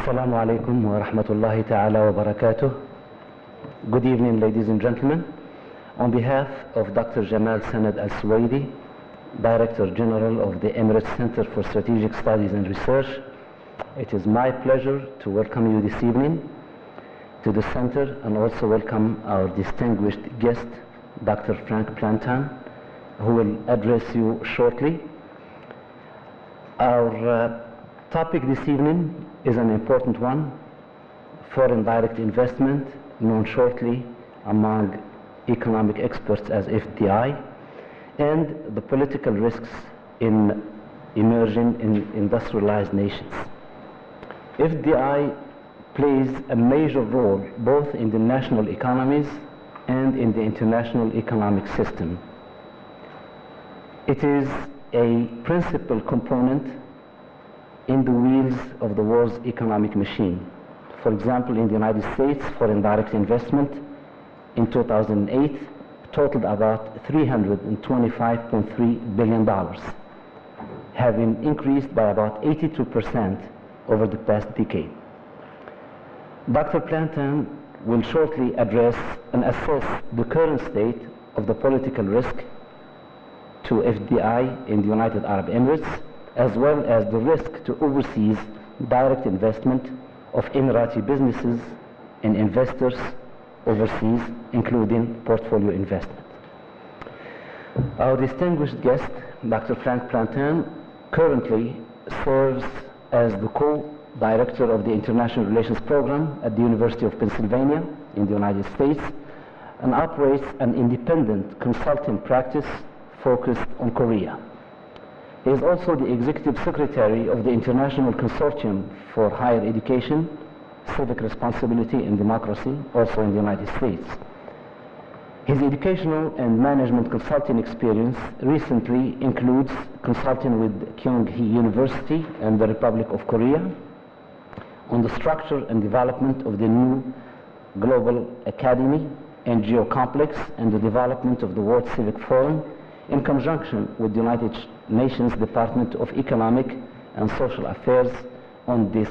Assalamu alaikum wa rahmatullahi ta'ala wa barakatuh. Good evening, ladies and gentlemen. On behalf of Dr. Jamal Sanad Al-Suwaidi, Director General of the Emirates Center for Strategic Studies and Research, it is my pleasure to welcome you this evening to the center and also welcome our distinguished guest, Dr. Frank Plantan, who will address you shortly. Our topic this evening is an important one: foreign direct investment, known shortly among economic experts as FDI, and the political risks in emerging and industrialized nations. FDI plays a major role both in the national economies and in the international economic system. It is a principal component in the wheels of the world's economic machine. For example, in the United States, foreign direct investment in 2008 totaled about $325.3 billion, having increased by about 82% over the past decade. Dr. Plantan will shortly address and assess the current state of the political risk to FDI in the United Arab Emirates, as well as the risk to overseas direct investment of Emarati businesses and investors overseas, including portfolio investment. Our distinguished guest, Dr. Frank Plantan, currently serves as the co-director of the International Relations Program at the University of Pennsylvania in the United States, and operates an independent consulting practice focused on Korea. He is also the Executive Secretary of the International Consortium for Higher Education, Civic Responsibility and Democracy, also in the United States. His educational and management consulting experience recently includes consulting with Kyung-hee University and the Republic of Korea on the structure and development of the new Global Academy NGO complex and the development of the World Civic Forum in conjunction with the United Nations Department of Economic and Social Affairs on this,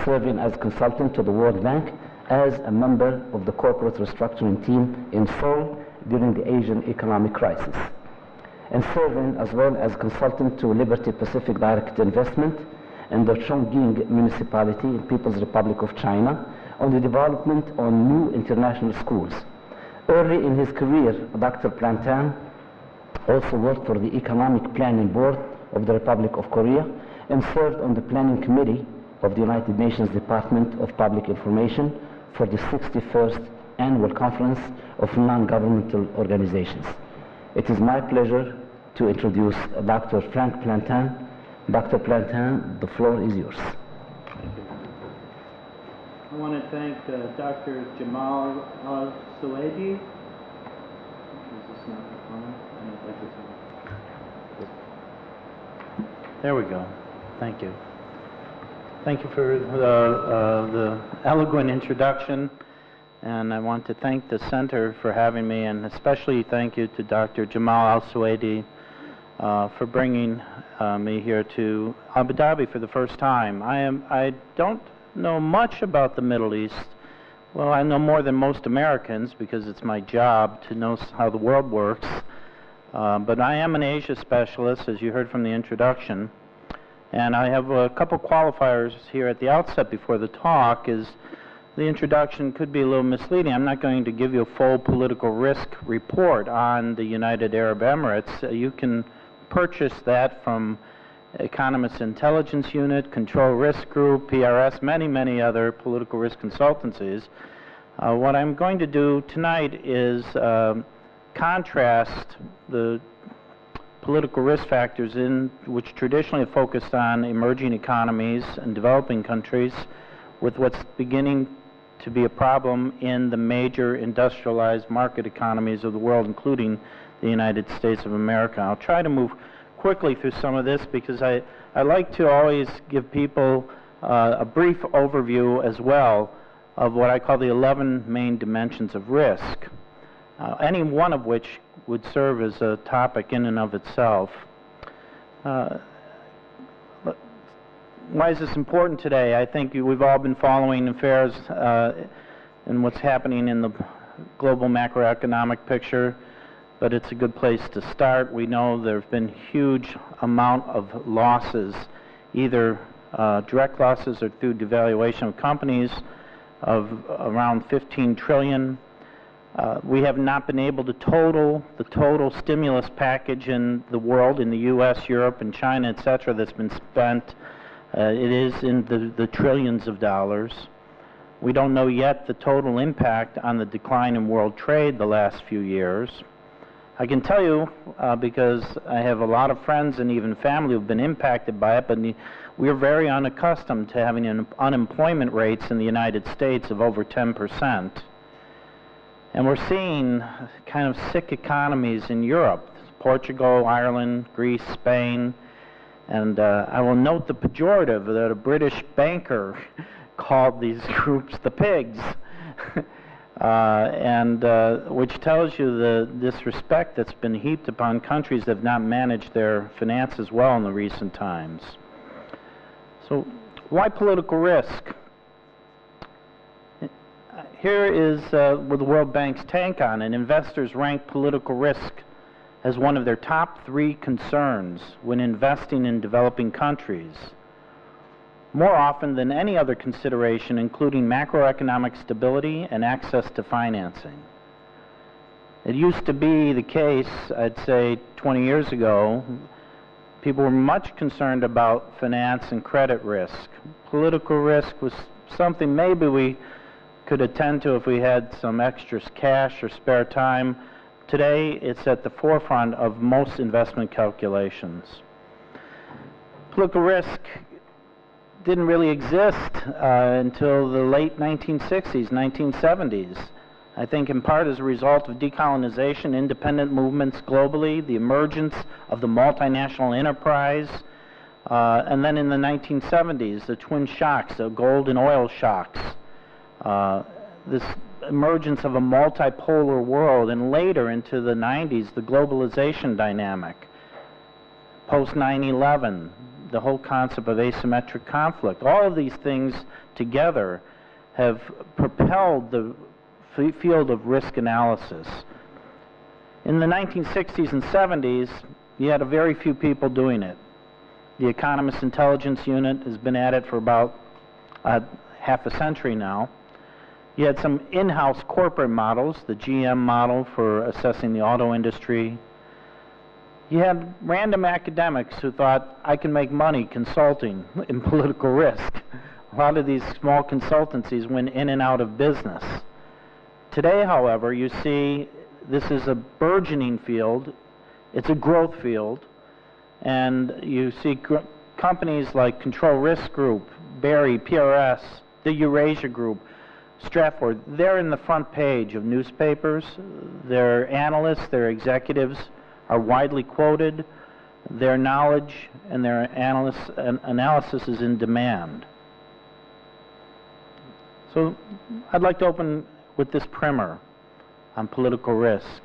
serving as consultant to the World Bank as a member of the corporate restructuring team in Seoul during the Asian economic crisis, and serving as well as consultant to Liberty Pacific Direct Investment and the Chongqing Municipality in People's Republic of China on the development on new international schools. Early in his career, Dr. Plantan also worked for the Economic Planning Board of the Republic of Korea and served on the Planning Committee of the United Nations Department of Public Information for the 61st Annual Conference of Non-Governmental Organizations. It is my pleasure to introduce Dr. Frank Plantan. Dr. Plantan, the floor is yours. Thank you. I want to thank Dr. Jamal Al-Suwaidi. Is this not the phone? I don't think it's on. There we go. Thank you. Thank you for the eloquent introduction, and I want to thank the Center for having me, and especially thank you to Dr. Jamal Al-Suwaidi for bringing me here to Abu Dhabi for the first time. I don't know much about the Middle East. Well, I know more than most Americans because it's my job to know how the world works. But I am an Asia specialist, as you heard from the introduction. And I have a couple qualifiers here at the outset before the talk. Is the introduction could be a little misleading. I'm not going to give you a full political risk report on the United Arab Emirates. You can purchase that from Economists Intelligence Unit, Control Risk Group, PRS, many other political risk consultancies. What I'm going to do tonight is contrast the political risk factors in which traditionally focused on emerging economies and developing countries with what's beginning to be a problem in the major industrialized market economies of the world, including the United States of America. I'll try to move quickly through some of this because I like to always give people a brief overview as well of what I call the 11 main dimensions of risk, any one of which would serve as a topic in and of itself. why is this important today? I think we've all been following affairs and what's happening in the global macroeconomic picture, but it's a good place to start. We know there have been huge amount of losses, either direct losses or through devaluation of companies, of around 15 trillion. We have not been able to total the total stimulus package in the world, in the US, Europe, and China, etc., that's been spent. It is in the trillions of dollars. We don't know yet the total impact on the decline in world trade the last few years. I can tell you, because I have a lot of friends and even family who've been impacted by it, but we're very unaccustomed to having unemployment rates in the United States of over 10%. And we're seeing kind of sick economies in Europe, Portugal, Ireland, Greece, Spain. And I will note the pejorative that a British banker called these groups the pigs, which tells you the disrespect that's been heaped upon countries that have not managed their finances well in the recent times. So why political risk? Here is with the World Bank's take on it. Investors rank political risk as one of their top 3 concerns when investing in developing countries, more often than any other consideration, including macroeconomic stability and access to financing. It used to be the case, I'd say 20 years ago, people were much concerned about finance and credit risk. Political risk was something maybe we could attend to if we had some extra cash or spare time. Today, it's at the forefront of most investment calculations. Political risk didn't really exist until the late 1960s, 1970s. I think in part as a result of decolonization, independent movements globally, the emergence of the multinational enterprise, and then in the 1970s, the twin shocks, the gold and oil shocks, this emergence of a multipolar world, and later into the 90s, the globalization dynamic. Post 9/11, the whole concept of asymmetric conflict. All of these things together have propelled the field of risk analysis. In the 1960s and 70s, you had a very few people doing it. The Economist Intelligence Unit has been at it for about half a century now. You had some in-house corporate models, the GM model for assessing the auto industry. You had random academics who thought, I can make money consulting in political risk. A lot of these small consultancies went in and out of business. Today, however, you see this is a burgeoning field. It's a growth field. And you see companies like Control Risk Group, Berry, PRS, the Eurasia Group, Stratford, they're in the front page of newspapers. Their analysts, their executives are widely quoted. Their knowledge and their analysis is in demand. So I'd like to open with this primer on political risk.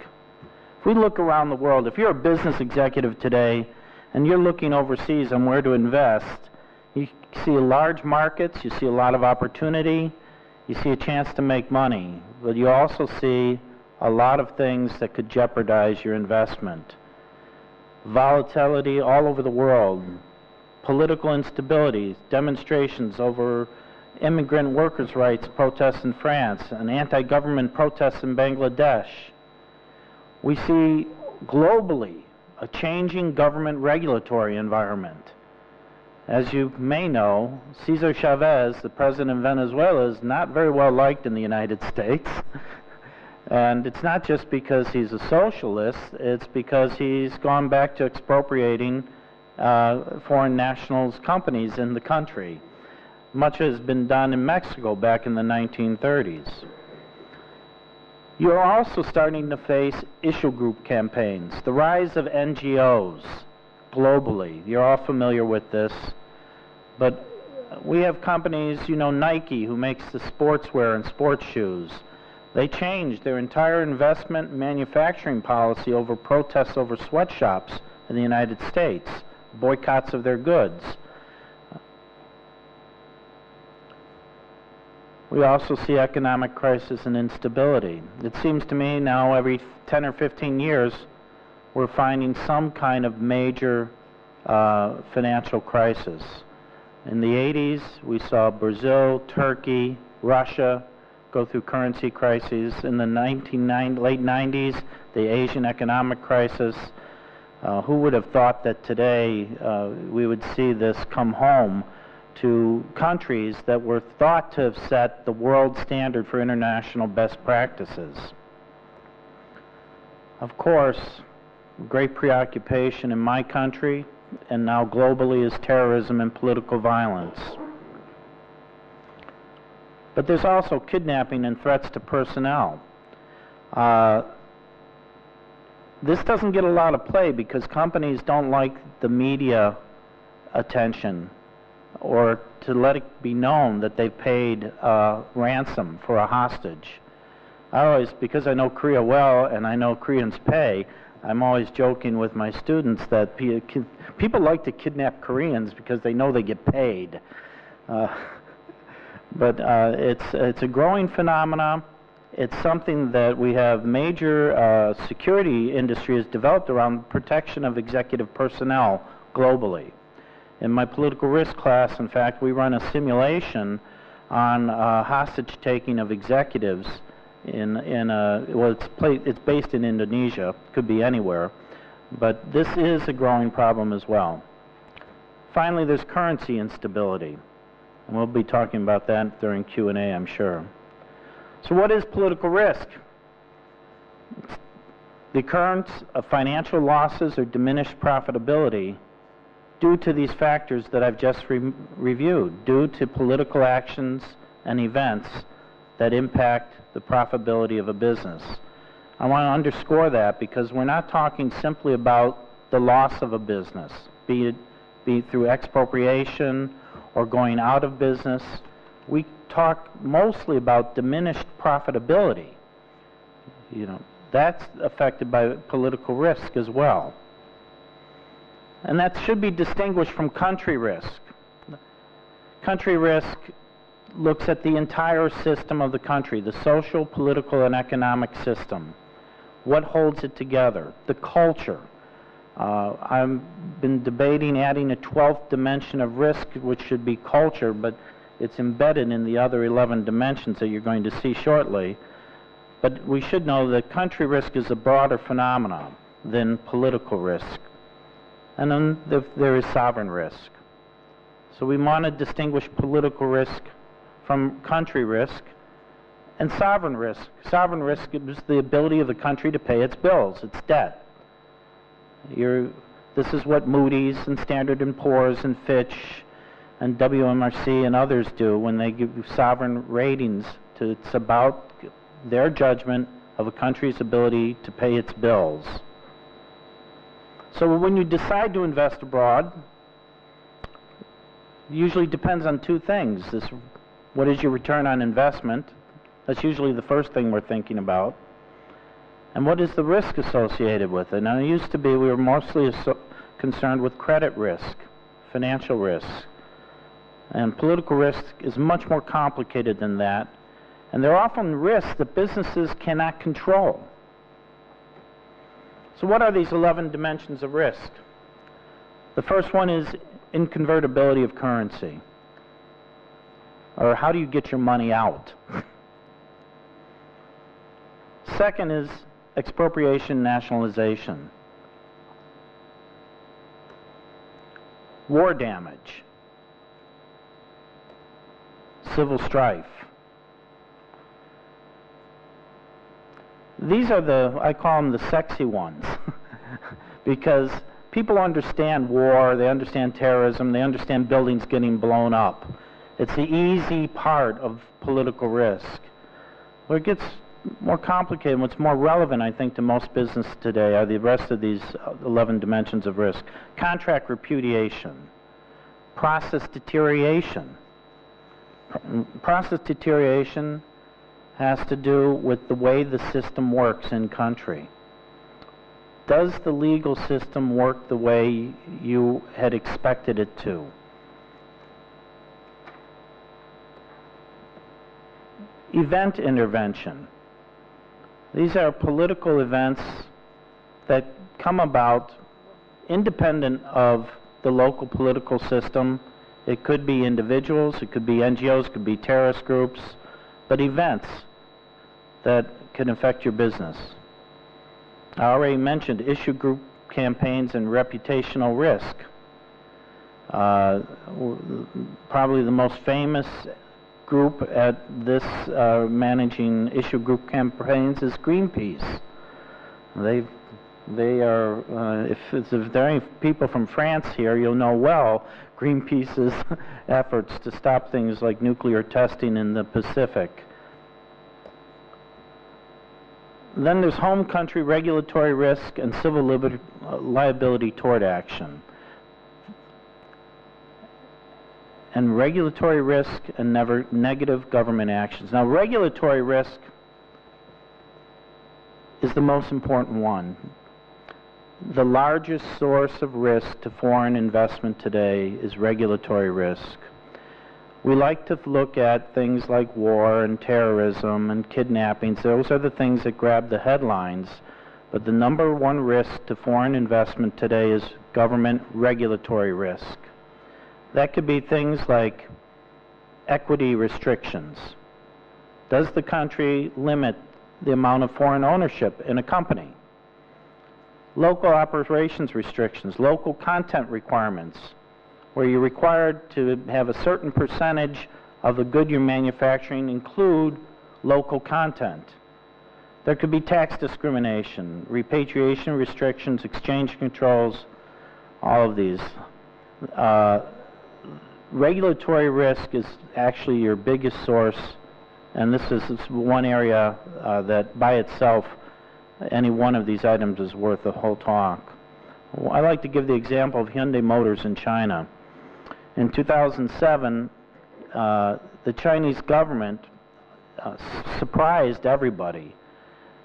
If we look around the world, if you're a business executive today and you're looking overseas on where to invest, you see large markets, you see a lot of opportunity, you see a chance to make money, but you also see a lot of things that could jeopardize your investment. Volatility all over the world, political instability, demonstrations over immigrant workers' rights protests in France, and anti-government protests in Bangladesh. We see globally a changing government regulatory environment. As you may know, Cesar Chavez, the president of Venezuela, is not very well liked in the United States. And it's not just because he's a socialist, it's because he's gone back to expropriating foreign nationals' companies in the country. Much has been done in Mexico back in the 1930s. You're also starting to face issue group campaigns, the rise of NGOs globally. You're all familiar with this. But we have companies, you know, Nike, who makes the sportswear and sports shoes. They changed their entire investment and manufacturing policy over protests over sweatshops in the United States, boycotts of their goods. We also see economic crisis and instability. It seems to me now every 10 or 15 years we're finding some kind of major financial crisis. In the 80s, we saw Brazil, Turkey, Russia go through currency crises. In the late 90s, the Asian economic crisis. Who would have thought that today we would see this come home to countries that were thought to have set the world standard for international best practices? Of course, great preoccupation in my country and now globally is terrorism and political violence. But there's also kidnapping and threats to personnel. This doesn't get a lot of play because companies don't like the media attention or to let it be known that they've paid ransom for a hostage. Because I know Korea well and I know Koreans pay, I'm always joking with my students that people like to kidnap Koreans because they know they get paid. But it's a growing phenomenon. It's something that we have major security industry has developed around protection of executive personnel globally. In my political risk class, in fact, we run a simulation on hostage taking of executives it's based in Indonesia, could be anywhere, but this is a growing problem as well. Finally, there's currency instability, and we'll be talking about that during Q&A, I'm sure. So what is political risk? It's the occurrence of financial losses or diminished profitability due to these factors that I've just reviewed, due to political actions and events that impact the profitability of a business. I want to underscore that because we're not talking simply about the loss of a business, be it through expropriation or going out of business. We talk mostly about diminished profitability. That's affected by political risk as well. And that should be distinguished from country risk. Country risk looks at the entire system of the country, the social, political, and economic system. What holds it together? The culture. I've been debating adding a 12th dimension of risk, which should be culture, but it's embedded in the other 11 dimensions that you're going to see shortly. But we should know that country risk is a broader phenomenon than political risk. And then there is sovereign risk. So we want to distinguish political risk from country risk and sovereign risk. Sovereign risk is the ability of the country to pay its bills, its debt. This is what Moody's and Standard & Poor's and Fitch and WMRC and others do when they give sovereign ratings. It's about their judgment of a country's ability to pay its bills. So when you decide to invest abroad, it usually depends on two things. What is your return on investment? That's usually the first thing we're thinking about. And what is the risk associated with it? Now, it used to be we were mostly concerned with credit risk, financial risk. And political risk is much more complicated than that. And there are often risks that businesses cannot control. So what are these 11 dimensions of risk? The first one is inconvertibility of currency. Or how do you get your money out? Second is expropriation, nationalization. War damage. Civil strife. These are I call them the sexy ones, because people understand war, they understand terrorism, they understand buildings getting blown up. It's the easy part of political risk. Where it gets more complicated, what's more relevant, I think, to most business today are the rest of these 11 dimensions of risk. Contract repudiation, process deterioration. Process deterioration has to do with the way the system works in country. Does the legal system work the way you had expected it to? Event intervention. These are political events that come about independent of the local political system. It could be individuals, it could be NGOs, it could be terrorist groups, but events that can affect your business. I already mentioned issue group campaigns and reputational risk. Probably the most famous group at this managing issue group campaigns is Greenpeace. They are, if there are any people from France here, you'll know well Greenpeace's efforts to stop things like nuclear testing in the Pacific. Then there's home country regulatory risk and civil liability tort action. And regulatory risk and negative government actions. Now, regulatory risk is the most important one. The largest source of risk to foreign investment today is regulatory risk. We like to look at things like war and terrorism and kidnappings. Those are the things that grab the headlines. But the number one risk to foreign investment today is government regulatory risk. That could be things like equity restrictions. Does the country limit the amount of foreign ownership in a company? Local operations restrictions, local content requirements, where you're required to have a certain percentage of the good you're manufacturing include local content. There could be tax discrimination, repatriation restrictions, exchange controls, all of these. Regulatory risk is actually your biggest source, and this is one area that by itself, any one of these items is worth a whole talk. I like to give the example of Hyundai Motors in China. In 2007, the Chinese government surprised everybody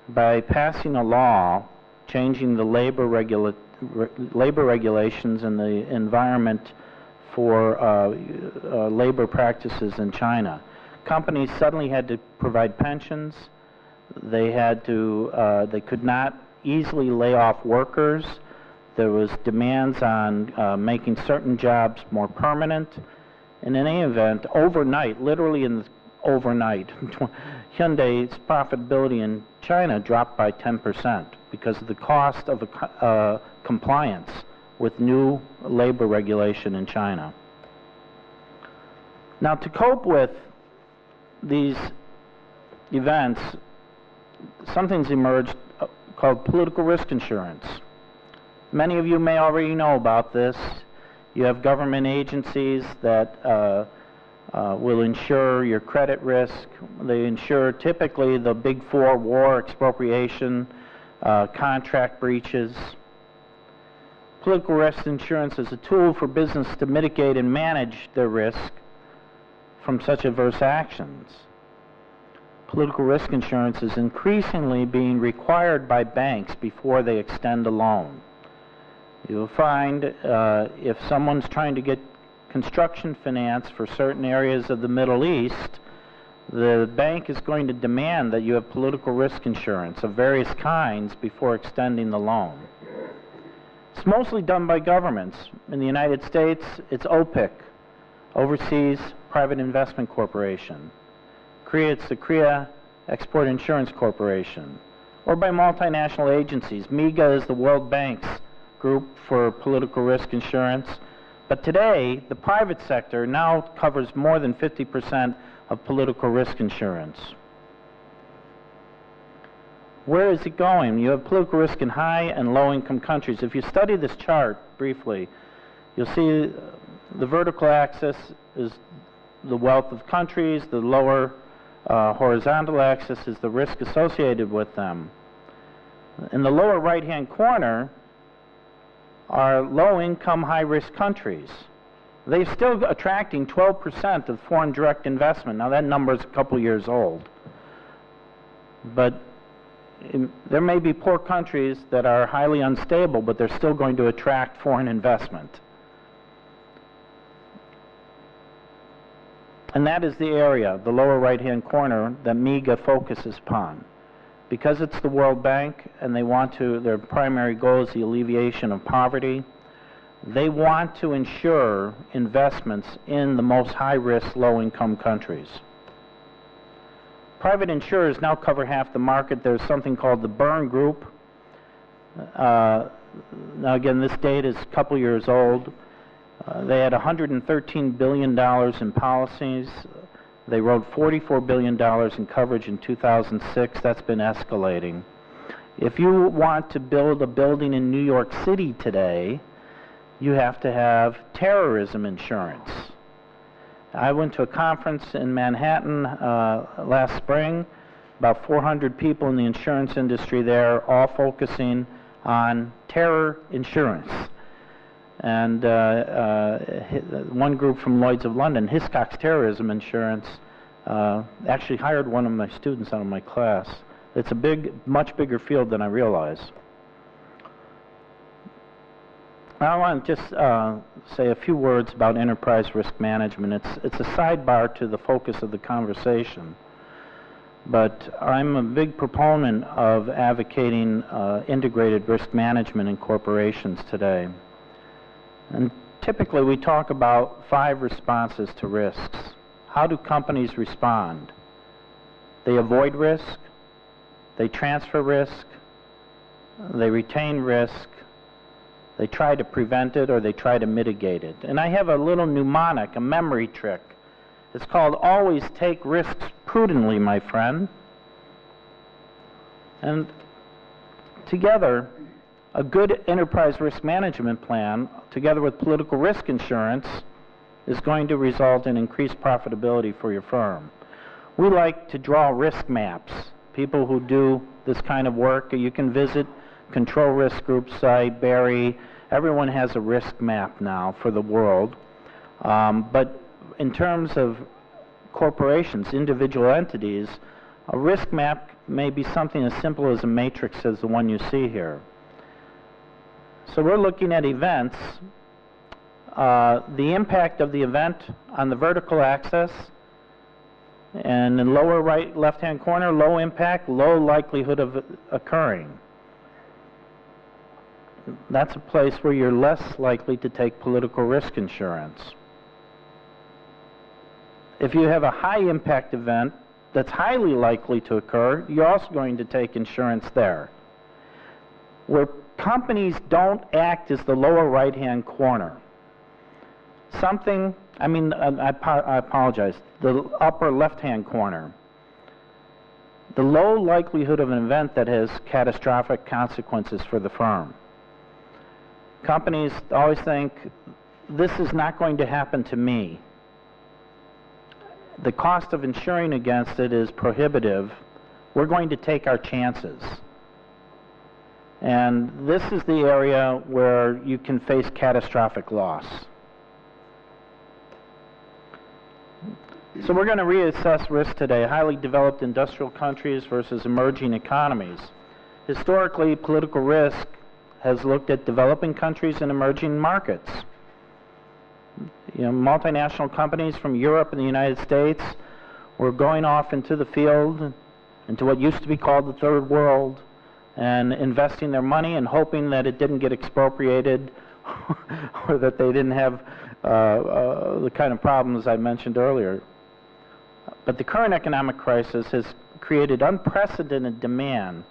by passing a law changing the labor regulations and the environment for labor practices in China. Companies suddenly had to provide pensions. They could not easily lay off workers. There was demands on making certain jobs more permanent. And in any event, overnight, literally overnight, Hyundai's profitability in China dropped by 10% because of the cost of compliance with new labor regulation in China. Now, to cope with these events, something's emerged called political risk insurance. Many of you may already know about this. You have government agencies that will insure your credit risk. They insure typically the big four: war, expropriation, contract breaches. Political risk insurance is a tool for business to mitigate and manage their risk from such adverse actions. Political risk insurance is increasingly being required by banks before they extend a loan. You'll find if someone's trying to get construction finance for certain areas of the Middle East, the bank is going to demand that you have political risk insurance of various kinds before extending the loan. It's mostly done by governments. In the United States, it's OPIC, Overseas Private Investment Corporation. Korea, it's the Korea Export Insurance Corporation. Or by multinational agencies. MIGA is the World Bank's group for political risk insurance. But today, the private sector now covers more than 50% of political risk insurance. Where is it going? You have political risk in high and low-income countries. If you study this chart briefly, you'll see the vertical axis is the wealth of countries, the lower horizontal axis is the risk associated with them. In the lower right-hand corner are low-income, high-risk countries. They're still attracting 12% of foreign direct investment. Now that number is a couple years old. But there may be poor countries that are highly unstable, but they're still going to attract foreign investment. And that is the area, the lower right-hand corner, that MEGA focuses upon. Because it's the World Bank and they want to, their primary goal is the alleviation of poverty, they want to ensure investments in the most high-risk, low-income countries. Private insurers now cover half the market. There's something called the Byrne Group. Now again, this data is a couple years old. They had $113 billion in policies. They wrote $44 billion in coverage in 2006. That's been escalating. If you want to build a building in New York City today, you have to have terrorism insurance. I went to a conference in Manhattan last spring, about 400 people in the insurance industry there, all focusing on terror insurance. And one group from Lloyd's of London, Hiscox Terrorism Insurance, actually hired one of my students out of my class. It's a much bigger field than I realize. I want to just say a few words about enterprise risk management. It's a sidebar to the focus of the conversation. But I'm a big proponent of advocating integrated risk management in corporations today. And typically we talk about 5 responses to risks. How do companies respond? They avoid risk, they transfer risk, they retain risk, they try to prevent it, or they try to mitigate it. And I have a little mnemonic, a memory trick. It's called always take risks prudently, my friend. And together, a good enterprise risk management plan, together with political risk insurance, is going to result in increased profitability for your firm. We like to draw risk maps. People who do this kind of work, you can visit Control Risk Group site, Barry. Everyone has a risk map now for the world. But in terms of corporations, individual entities, a risk map may be something as simple as a matrix as the one you see here. So we're looking at events, the impact of the event on the vertical axis, and in lower right left-hand corner, low impact, low likelihood of occurring. That's a place where you're less likely to take political risk insurance. If you have a high impact event that's highly likely to occur, you're also going to take insurance there. Where companies don't act is the lower right-hand corner. I apologize, the upper left-hand corner. The low likelihood of an event that has catastrophic consequences for the firm. Companies always think, this is not going to happen to me. The cost of insuring against it is prohibitive. We're going to take our chances. And this is the area where you can face catastrophic loss. So we're going to reassess risk today, highly developed industrial countries versus emerging economies. Historically, political risk has looked at developing countries and emerging markets. Multinational companies from Europe and the United States were going off into the field, into what used to be called the Third World, and investing their money and hoping that it didn't get expropriated or that they didn't have the kind of problems I mentioned earlier. But the current economic crisis has created unprecedented demand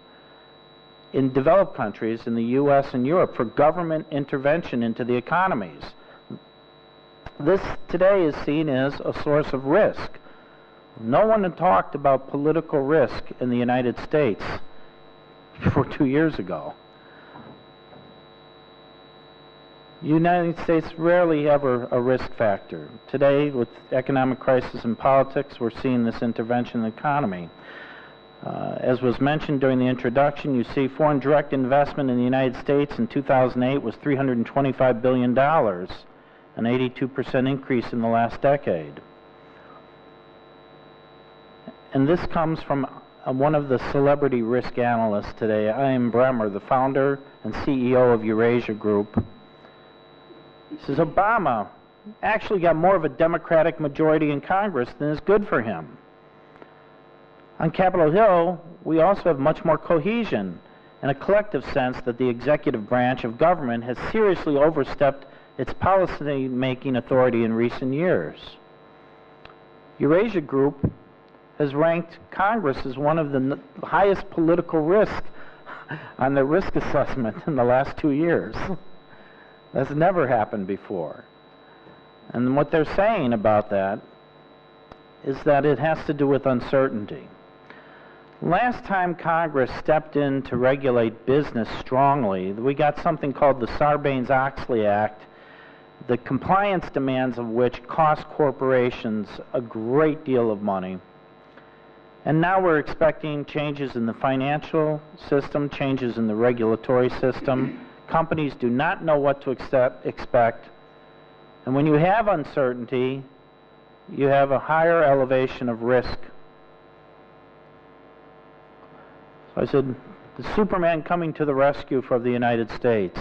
in developed countries, in the US and Europe, for government intervention into the economies. This today is seen as a source of risk. No one had talked about political risk in the United States before 2 years ago. The United States rarely ever a risk factor. Today, with economic crisis and politics, we're seeing this intervention in the economy. As was mentioned during the introduction, you see foreign direct investment in the United States in 2008 was $325 billion, an 82% increase in the last decade. And this comes from one of the celebrity risk analysts today, Ian Bremmer, the founder and CEO of Eurasia Group. He says, Obama actually got more of a Democratic majority in Congress than is good for him. On Capitol Hill, we also have much more cohesion and a collective sense that the executive branch of government has seriously overstepped its policy-making authority in recent years. Eurasia Group has ranked Congress as one of the highest political risks on their risk assessment in the last 2 years. That's never happened before. And what they're saying about that is that it has to do with uncertainty. Last time Congress stepped in to regulate business strongly, we got something called the Sarbanes-Oxley Act, the compliance demands of which cost corporations a great deal of money. And now we're expecting changes in the financial system, changes in the regulatory system. Companies do not know what to expect. And when you have uncertainty, you have a higher elevation of risk. So I said, the Superman coming to the rescue for the United States.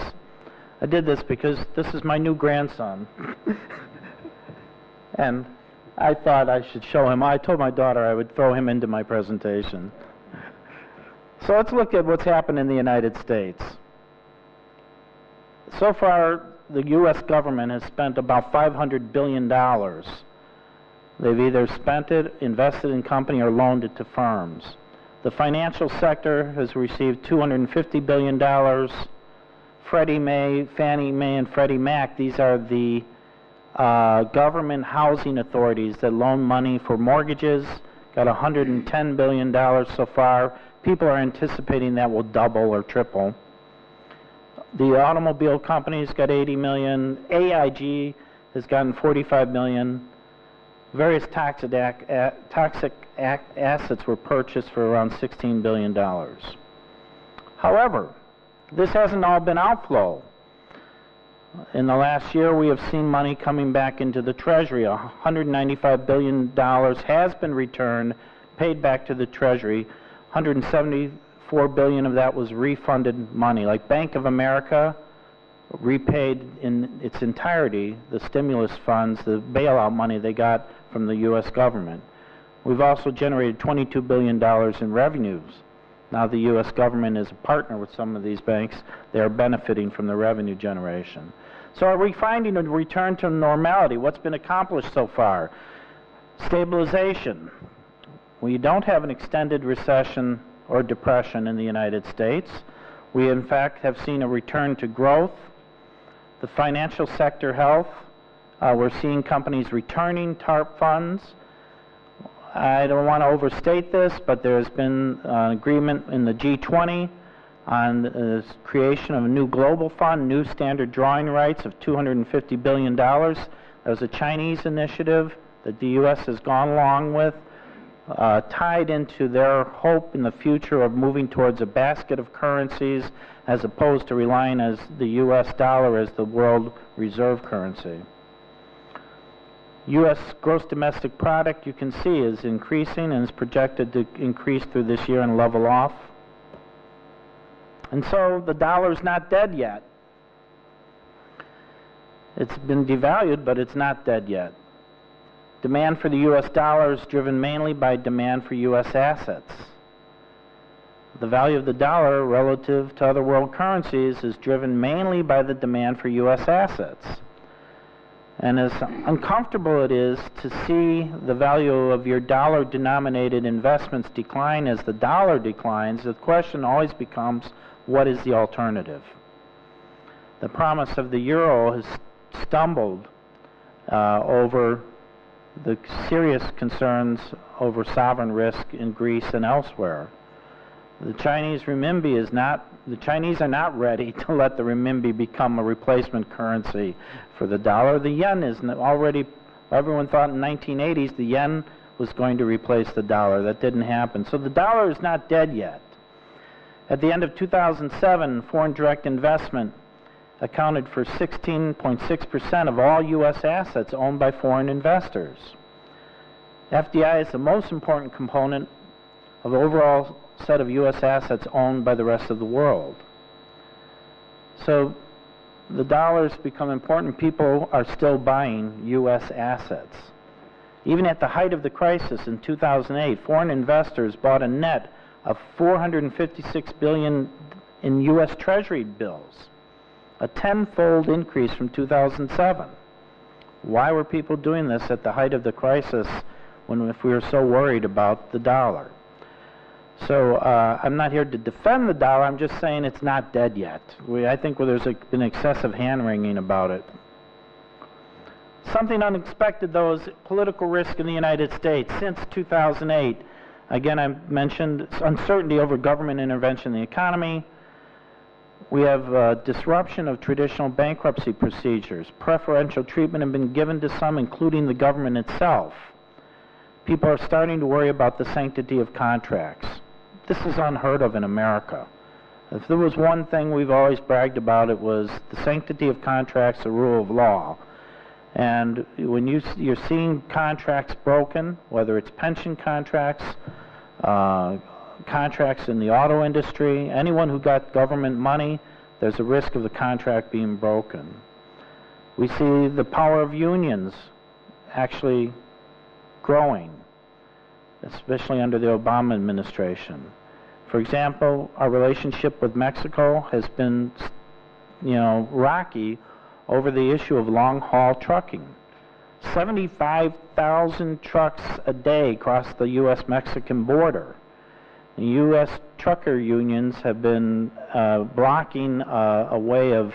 I did this because this is my new grandson. And I thought I should show him. I told my daughter I would throw him into my presentation. So let's look at what's happened in the United States. So far, the U.S. government has spent about $500 billion. They've either spent it, invested in company, or loaned it to firms. The financial sector has received $250 billion. Freddie Mae, Fannie Mae, and Freddie Mac, these are the government housing authorities that loan money for mortgages, got $110 billion so far. People are anticipating that will double or triple. The automobile companies got $80 million. AIG has gotten $45 million. Various toxic assets were purchased for around $16 billion. However, this hasn't all been outflow. In the last year, we have seen money coming back into the Treasury. $195 billion has been returned, paid back to the Treasury. $174 billion of that was refunded money. Like Bank of America repaid in its entirety the stimulus funds, the bailout money they got from the U.S. government. We've also generated $22 billion in revenues. Now the U.S. government is a partner with some of these banks. They are benefiting from the revenue generation. So are we finding a return to normality? What's been accomplished so far? Stabilization. We don't have an extended recession or depression in the United States. We, in fact, have seen a return to growth. The financial sector health. We're seeing companies returning TARP funds. I don't want to overstate this, but there's been an agreement in the G20 on the creation of a new global fund, new standard drawing rights of $250 billion. That was a Chinese initiative that the U.S. has gone along with, tied into their hope in the future of moving towards a basket of currencies as opposed to relying as the U.S. dollar as the world reserve currency. U.S. gross domestic product, you can see, is increasing and is projected to increase through this year and level off. And so the dollar's not dead yet. It's been devalued, but it's not dead yet. Demand for the U.S. dollar is driven mainly by demand for U.S. assets. The value of the dollar relative to other world currencies is driven mainly by the demand for U.S. assets. And as uncomfortable it is to see the value of your dollar-denominated investments decline as the dollar declines, the question always becomes, what is the alternative? The promise of the euro has stumbled over the serious concerns over sovereign risk in Greece and elsewhere. The Chinese renminbi is not, the Chinese are not ready to let the renminbi become a replacement currency for the dollar. The yen is already, everyone thought in the 1980s the yen was going to replace the dollar. That didn't happen. So the dollar is not dead yet. At the end of 2007, foreign direct investment accounted for 16.6% of all U.S. assets owned by foreign investors. FDI is the most important component of the overall set of U.S. assets owned by the rest of the world. So the dollar's become important. People are still buying U.S. assets. Even at the height of the crisis in 2008, foreign investors bought a net of $456 billion in U.S. Treasury bills, a tenfold increase from 2007. Why were people doing this at the height of the crisis if we were so worried about the dollar? So I'm not here to defend the dollar. I'm just saying it's not dead yet. I think there's been excessive hand-wringing about it. Something unexpected, though, is political risk in the United States. Since 2008, again, I mentioned uncertainty over government intervention in the economy. We have disruption of traditional bankruptcy procedures. Preferential treatment has been given to some, including the government itself. People are starting to worry about the sanctity of contracts. This is unheard of in America. If there was one thing we've always bragged about, it was the sanctity of contracts, the rule of law. And when you're seeing contracts broken, whether it's pension contracts, contracts in the auto industry, anyone who got government money, there's a risk of the contract being broken. We see the power of unions actually growing, especially under the Obama administration. For example, our relationship with Mexico has been, rocky over the issue of long-haul trucking. 75,000 trucks a day cross the U.S.-Mexican border. The U.S. trucker unions have been blocking a way of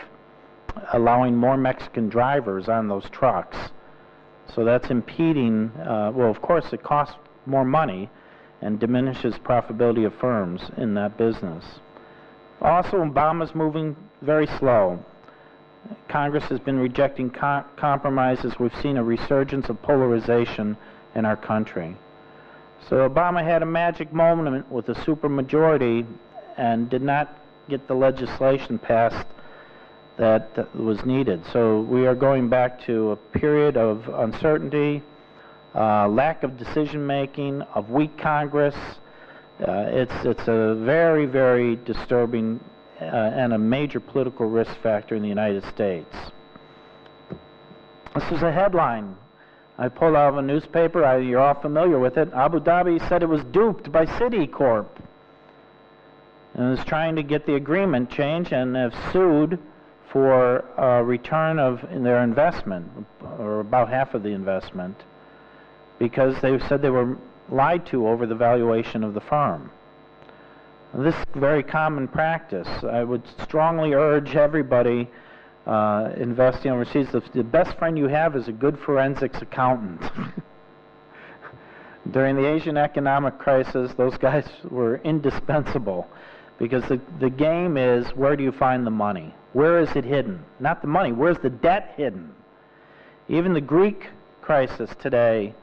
allowing more Mexican drivers on those trucks. So that's impeding, well, of course, it costs more money and diminishes profitability of firms in that business. Also, Obama's moving very slow. Congress has been rejecting compromises. We've seen a resurgence of polarization in our country. So Obama had a magic moment with a supermajority and did not get the legislation passed that was needed. So we are going back to a period of uncertainty, lack of decision making, of weak Congress. It's a very, very disturbing and a major political risk factor in the United States. This is a headline I pulled out of a newspaper. You're all familiar with it. Abu Dhabi said it was duped by Citicorp and is trying to get the agreement changed and have sued for a return of their investment, or about half of the investment, because they said they were lied to over the valuation of the firm. This is very common practice. I would strongly urge everybody investing overseas, the best friend you have is a good forensics accountant. During the Asian economic crisis, those guys were indispensable, because the game is, where do you find the money? Where is it hidden? Not the money, where's the debt hidden? Even the Greek crisis today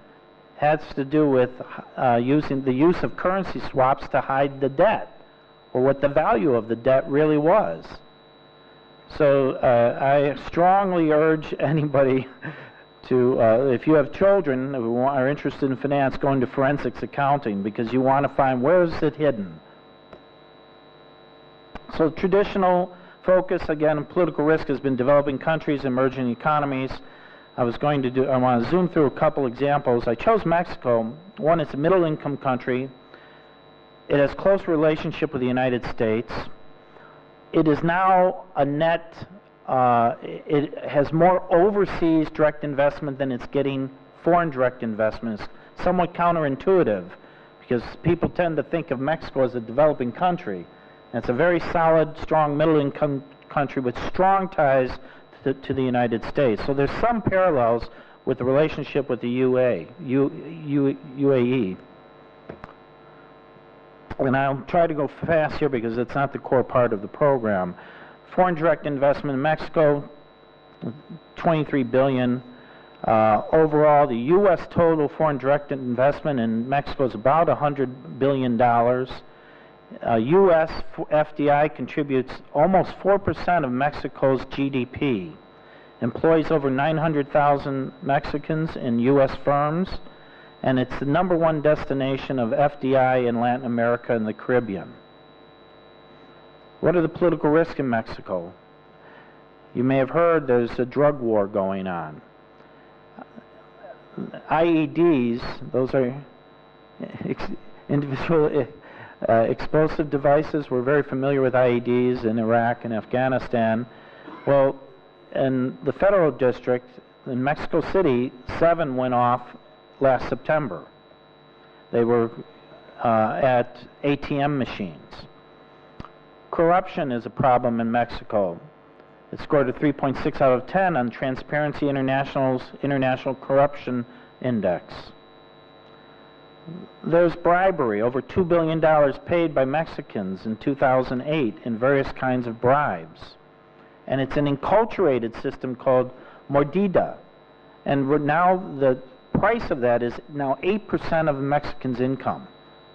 has to do with using the use of currency swaps to hide the debt, or what the value of the debt really was. So I strongly urge anybody to, if you have children who are interested in finance, go into forensics accounting, because you want to find, where is it hidden? So traditional focus, again, on political risk has been developing countries, emerging economies. I want to zoom through a couple examples. I chose Mexico. One, it's a middle-income country. It has close relationship with the United States. It is now a net, it has more overseas direct investment than it's getting foreign direct investments. Somewhat counterintuitive, because people tend to think of Mexico as a developing country. And it's a very solid, strong middle-income country with strong ties to the United States. So there's some parallels with the relationship with the UAE. And I'll try to go fast here because it's not the core part of the program. Foreign direct investment in Mexico, $23 billion. Overall, the U.S. total foreign direct investment in Mexico is about $100 billion. U.S. FDI contributes almost 4% of Mexico's GDP, employs over 900,000 Mexicans in U.S. firms, and it's the #1 destination of FDI in Latin America and the Caribbean. What are the political risks in Mexico? You may have heard there's a drug war going on. IEDs, those are individual explosive devices. We're very familiar with IEDs in Iraq and Afghanistan. Well, in the Federal District in Mexico City, 7 went off last September. They were at ATM machines. Corruption is a problem in Mexico. It scored a 3.6 out of 10 on Transparency International's International Corruption Index. There's bribery, over $2 billion paid by Mexicans in 2008 in various kinds of bribes. And it's an enculturated system called mordida. And now the price of that is now 8% of a Mexican's income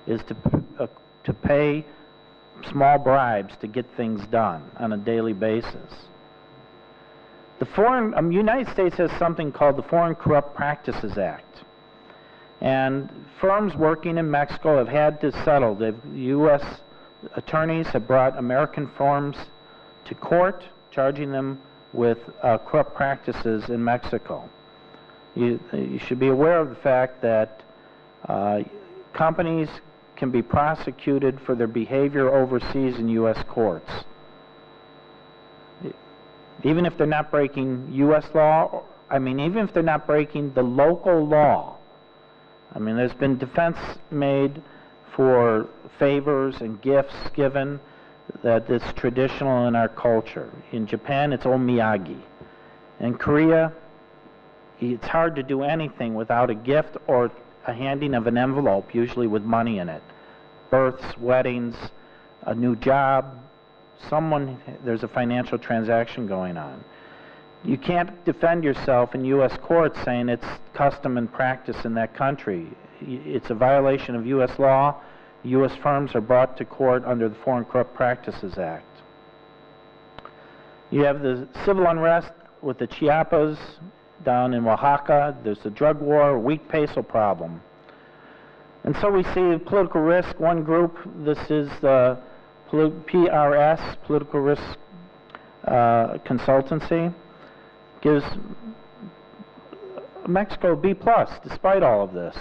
is to pay small bribes to get things done on a daily basis. The United States has something called the Foreign Corrupt Practices Act. And firms working in Mexico have had to settle. The U.S. attorneys have brought American firms to court, charging them with corrupt practices in Mexico. You should be aware of the fact that companies can be prosecuted for their behavior overseas in U.S. courts. Even if they're not breaking U.S. law, even if they're not breaking the local law. There's been defense made for favors and gifts given that is traditional in our culture. In Japan, it's omiyagi. In Korea, it's hard to do anything without a gift or a handing of an envelope, usually with money in it. Births, weddings, a new job, there's a financial transaction going on. You can't defend yourself in U.S. courts saying it's custom and practice in that country. It's a violation of U.S. law. U.S. firms are brought to court under the Foreign Corrupt Practices Act. You have the civil unrest with the Chiapas down in Oaxaca. There's the drug war, weak peso problem. And so we see political risk. One group, this is the PRS, Political Risk Consultancy, gives Mexico B+, despite all of this.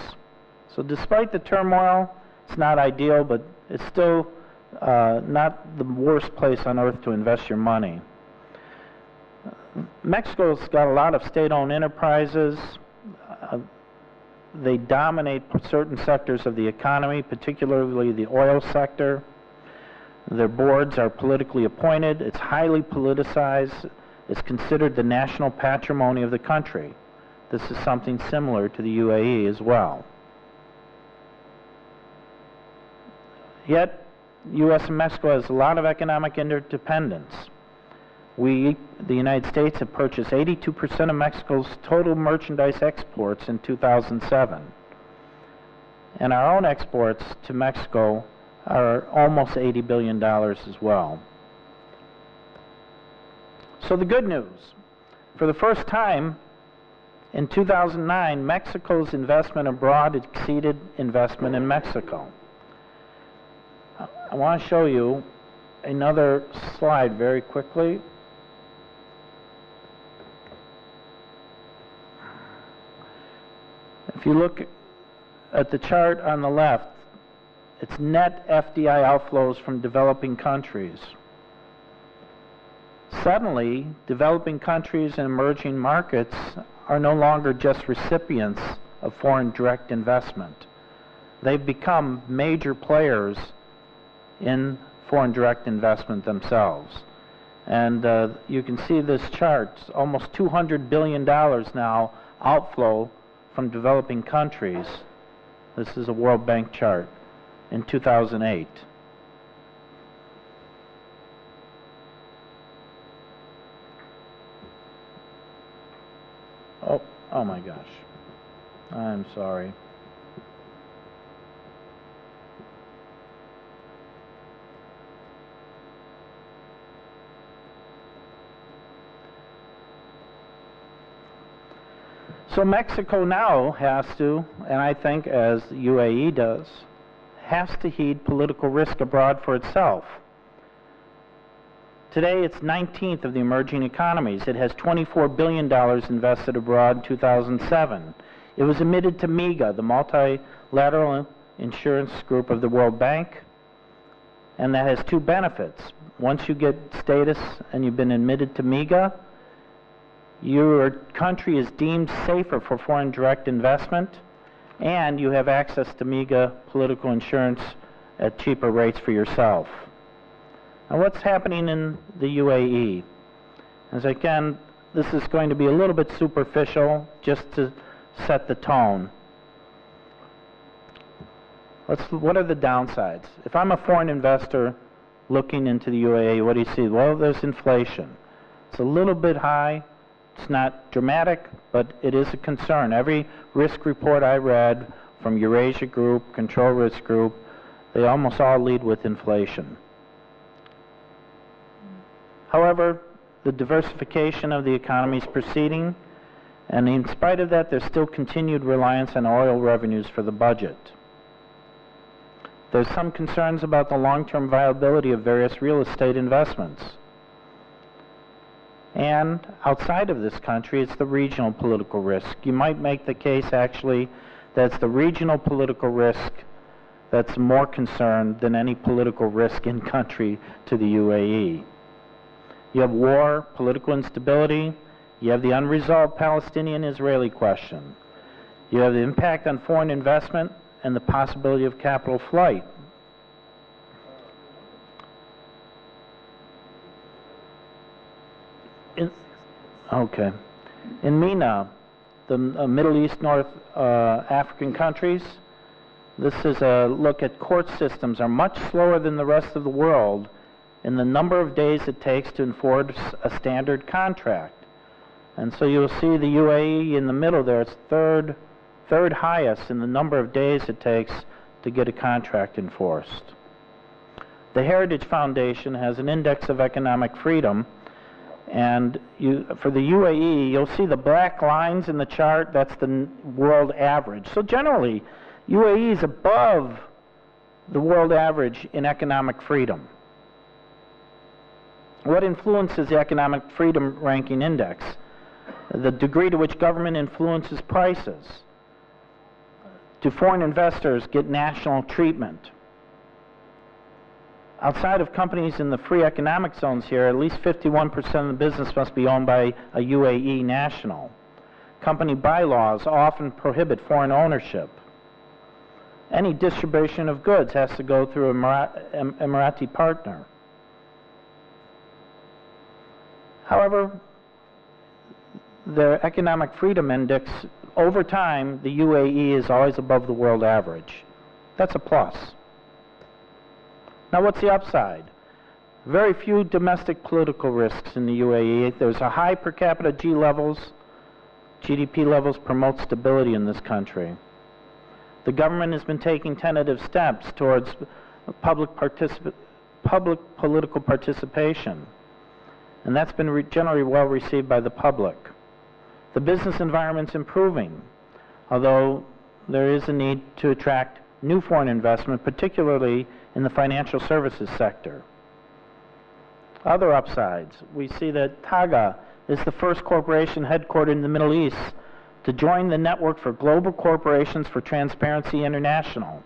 So despite the turmoil, it's not ideal, but it's still not the worst place on earth to invest your money. Mexico's got a lot of state-owned enterprises. They dominate certain sectors of the economy, particularly the oil sector. Their boards are politically appointed. It's highly politicized. It's considered the national patrimony of the country. This is something similar to the UAE as well. Yet, U.S. and Mexico has a lot of economic interdependence. We, the United States, have purchased 82% of Mexico's total merchandise exports in 2007. And our own exports to Mexico are almost $80 billion as well. So the good news, for the first time in 2009, Mexico's investment abroad exceeded investment in Mexico. I want to show you another slide very quickly. If you look at the chart on the left, it's net FDI outflows from developing countries. Suddenly, developing countries and emerging markets are no longer just recipients of foreign direct investment. They've become major players in foreign direct investment themselves. And you can see this chart, almost $200 billion now outflow from developing countries. This is a World Bank chart in 2008. Oh my gosh. I'm sorry. So Mexico now has to, and I think as the UAE does, has to heed political risk abroad for itself. Today, it's 19th of the emerging economies. It has $24 billion invested abroad in 2007. It was admitted to MIGA, the Multilateral Insurance Group of the World Bank, and that has two benefits. Once you get status and you've been admitted to MIGA, your country is deemed safer for foreign direct investment, and you have access to MIGA political insurance at cheaper rates for yourself. Now, what's happening in the UAE? As again, this is going to be a little bit superficial just to set the tone. What are the downsides? If I'm a foreign investor looking into the UAE, what do you see? Well, there's inflation. It's a little bit high. It's not dramatic, but it is a concern. Every risk report I read from Eurasia Group, Control Risk Group, they almost all lead with inflation. However, the diversification of the economy is proceeding, and in spite of that, there's still continued reliance on oil revenues for the budget. There's some concerns about the long-term viability of various real estate investments. And outside of this country, it's the regional political risk. You might make the case, actually, that it's the regional political risk that's more concerned than any political risk in country to the UAE. You have war, political instability. You have the unresolved Palestinian-Israeli question. You have the impact on foreign investment and the possibility of capital flight. In MENA, the Middle East, North African countries, this is a look at court systems are much slower than the rest of the world in the number of days it takes to enforce a standard contract. And so you'll see the UAE in the middle there. It's third highest in the number of days it takes to get a contract enforced. The Heritage Foundation has an index of economic freedom, and for the UAE, you'll see the black lines in the chart. That's the world average. So generally, UAE is above the world average in economic freedom. What influences the Economic Freedom Ranking Index? The degree to which government influences prices. Do foreign investors get national treatment? Outside of companies in the free economic zones here, at least 51% of the business must be owned by a UAE national. Company bylaws often prohibit foreign ownership. Any distribution of goods has to go through an Emarati partner. However, the Economic Freedom Index, over time, the UAE is always above the world average. That's a plus. Now, what's the upside? Very few domestic political risks in the UAE. There's a high per capita GDP levels promote stability in this country. The government has been taking tentative steps towards public political participation, and that's been generally well received by the public. The business environment's improving, although there is a need to attract new foreign investment, particularly in the financial services sector. Other upsides, we see that TAGA is the first corporation headquartered in the Middle East to join the network for global corporations for Transparency International.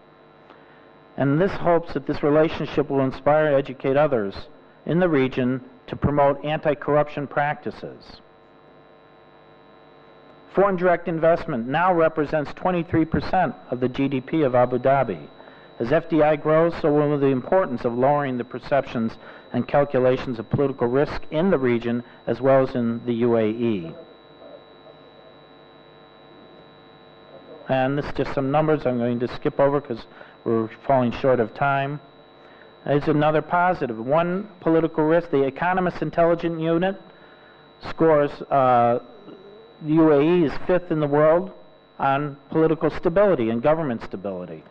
And this hopes that this relationship will inspire and educate others in the region to promote anti-corruption practices. Foreign direct investment now represents 23% of the GDP of Abu Dhabi. As FDI grows, so will the importance of lowering the perceptions and calculations of political risk in the region as well as in the UAE. And this is just some numbers I'm going to skip over because we're falling short of time. Here's another positive. One political risk, the Economist Intelligence Unit scores the UAE is 5th in the world on political stability and government stability.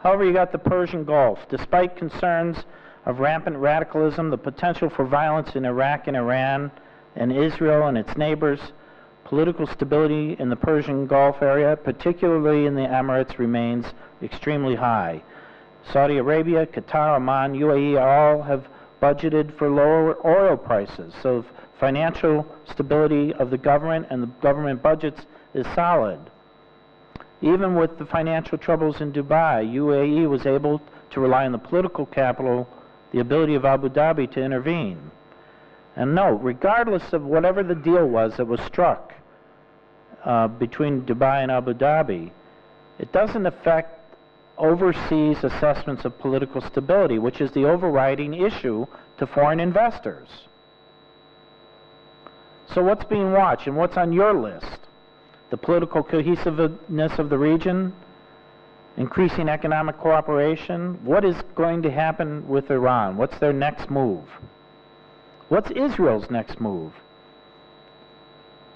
However, you got the Persian Gulf. Despite concerns of rampant radicalism, the potential for violence in Iraq and Iran, and Israel and its neighbors, political stability in the Persian Gulf area, particularly in the Emirates, remains extremely high. Saudi Arabia, Qatar, Oman, UAE all have budgeted for lower oil prices. So financial stability of the government and the government budgets is solid. Even with the financial troubles in Dubai, UAE was able to rely on the political capital, the ability of Abu Dhabi to intervene. And no, regardless of whatever the deal was that was struck between Dubai and Abu Dhabi, it doesn't affect overseas assessments of political stability, which is the overriding issue to foreign investors. So what's being watched and what's on your list? The political cohesiveness of the region, increasing economic cooperation. What is going to happen with Iran? What's their next move? What's Israel's next move?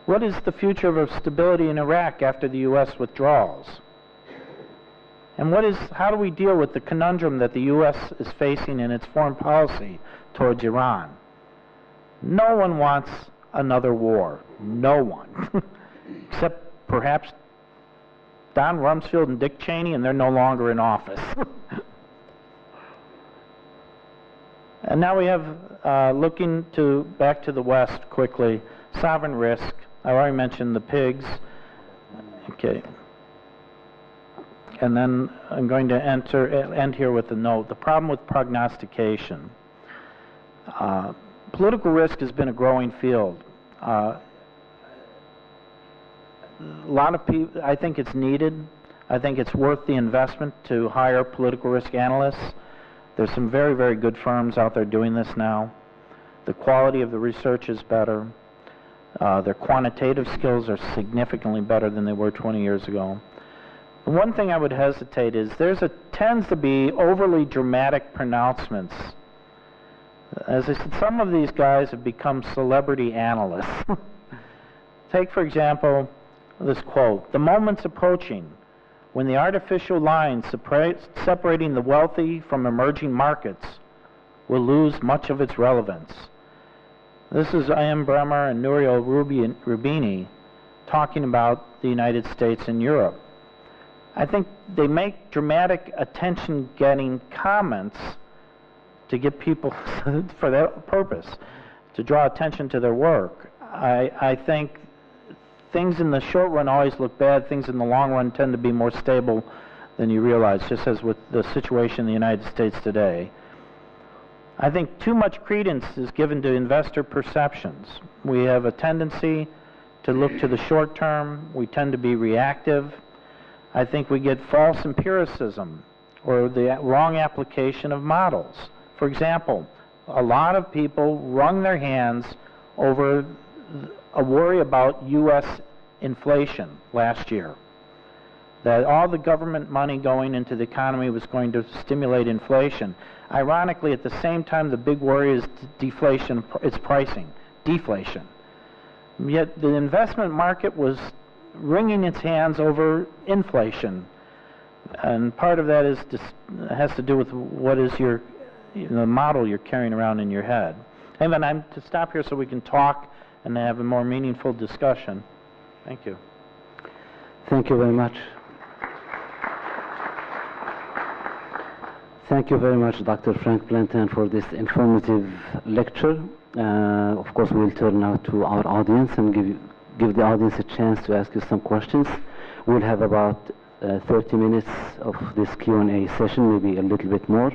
What is the future of stability in Iraq after the U.S. withdrawals? And how do we deal with the conundrum that the U.S. is facing in its foreign policy towards Iran? No one wants another war. No one. Except perhaps Don Rumsfeld and Dick Cheney, and they're no longer in office. And now we have, looking back to the West quickly, sovereign risk. I already mentioned the pigs. Okay. And then I'm going to end here with a note. The problem with prognostication. Political risk has been a growing field. A lot of people, I think it's needed. I think it's worth the investment to hire political risk analysts. There's some very, very good firms out there doing this now. The quality of the research is better. Their quantitative skills are significantly better than they were 20 years ago. One thing I would hesitate is tends to be overly dramatic pronouncements. As I said, some of these guys have become celebrity analysts. Take, for example, this quote: "The moment's approaching when the artificial line separating the wealthy from emerging markets will lose much of its relevance." This is Ian Bremmer and Nouriel Rubini talking about the United States and Europe. I think they make dramatic attention-getting comments to get people for that purpose, to draw attention to their work. I think things in the short run always look bad. Things in the long run tend to be more stable than you realize, just as with the situation in the United States today. I think too much credence is given to investor perceptions. We have a tendency to look to the short term. We tend to be reactive. I think we get false empiricism or the wrong application of models. For example, a lot of people wrung their hands over a worry about U.S. inflation last year, that all the government money going into the economy was going to stimulate inflation. Ironically, at the same time, the big worry is deflation, it's pricing, deflation. Yet the investment market was wringing its hands over inflation. And part of that has to do with what is the model you're carrying around in your head. Anyway, I'm to stop here so we can talk and have a more meaningful discussion. Thank you. Thank you very much. Thank you very much, Dr. Frank Plantan, for this informative lecture. Of course, we'll turn now to our audience and give the audience a chance to ask you some questions. We'll have about 30 minutes of this Q&A session, maybe a little bit more.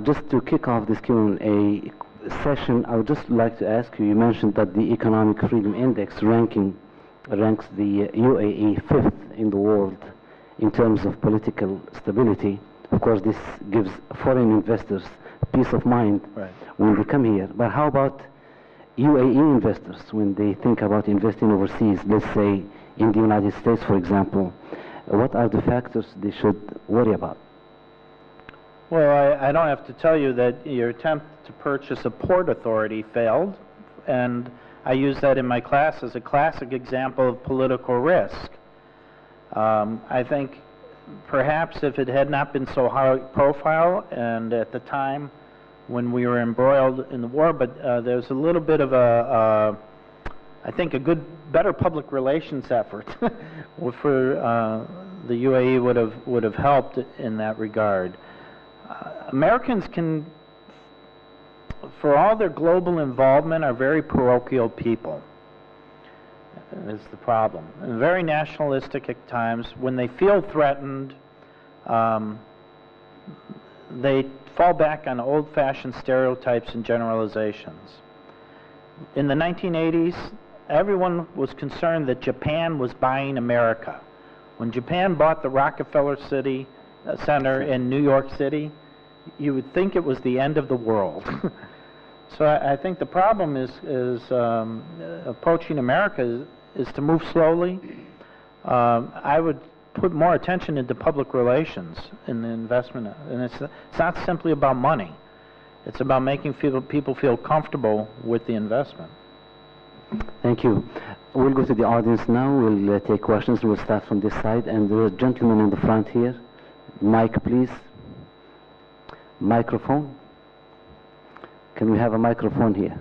Just to kick off this Q&A session, I would just like to ask you, you mentioned that the Economic Freedom Index ranks the UAE 5th in the world in terms of political stability. Of course, this gives foreign investors peace of mind when they come here. But how about UAE investors when they think about investing overseas, let's say in the United States, for example? What are the factors they should worry about? Well, I don't have to tell you that your attempt to purchase a port authority failed, and I use that in my class as a classic example of political risk. I think perhaps if it had not been so high profile, and at the time when we were embroiled in the war, but there's a little bit of I think a better public relations effort for the UAE would have helped in that regard. Americans can for all their global involvement, are very parochial people. Is the problem. And very nationalistic at times. When they feel threatened, they fall back on old-fashioned stereotypes and generalizations. In the 1980s, everyone was concerned that Japan was buying America. When Japan bought the Rockefeller Center in New York City, you would think it was the end of the world. So I think the problem is approaching America is to move slowly. I would put more attention into public relations in the investment, and it's not simply about money. It's about making people feel comfortable with the investment. Thank you. We'll go to the audience now. We'll take questions. We'll start from this side, and the gentleman in the front here. Mic, please. Microphone. Can we have a microphone here?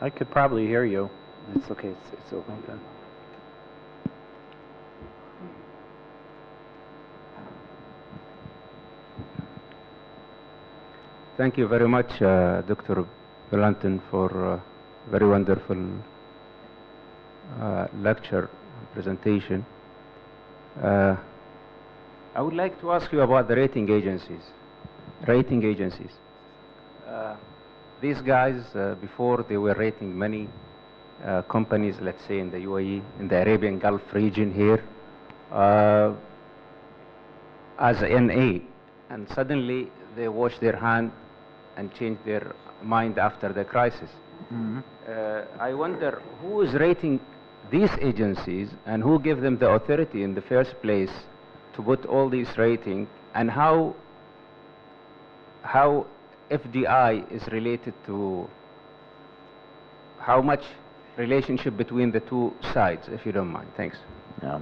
I could probably hear you. It's okay. It's okay. Thank you very much, Dr. Plantan, for a very wonderful lecture presentation. I would like to ask you about the rating agencies. These guys, before they were rating many companies, let's say in the UAE, in the Arabian Gulf region here, as NA, and suddenly they washed their hand and changed their mind after the crisis. Mm-hmm. I wonder who is rating these agencies and who gave them the authority in the first place to put all these ratings, and how FDI is related to, how much relationship between the two sides, if you don't mind. Thanks. Yeah.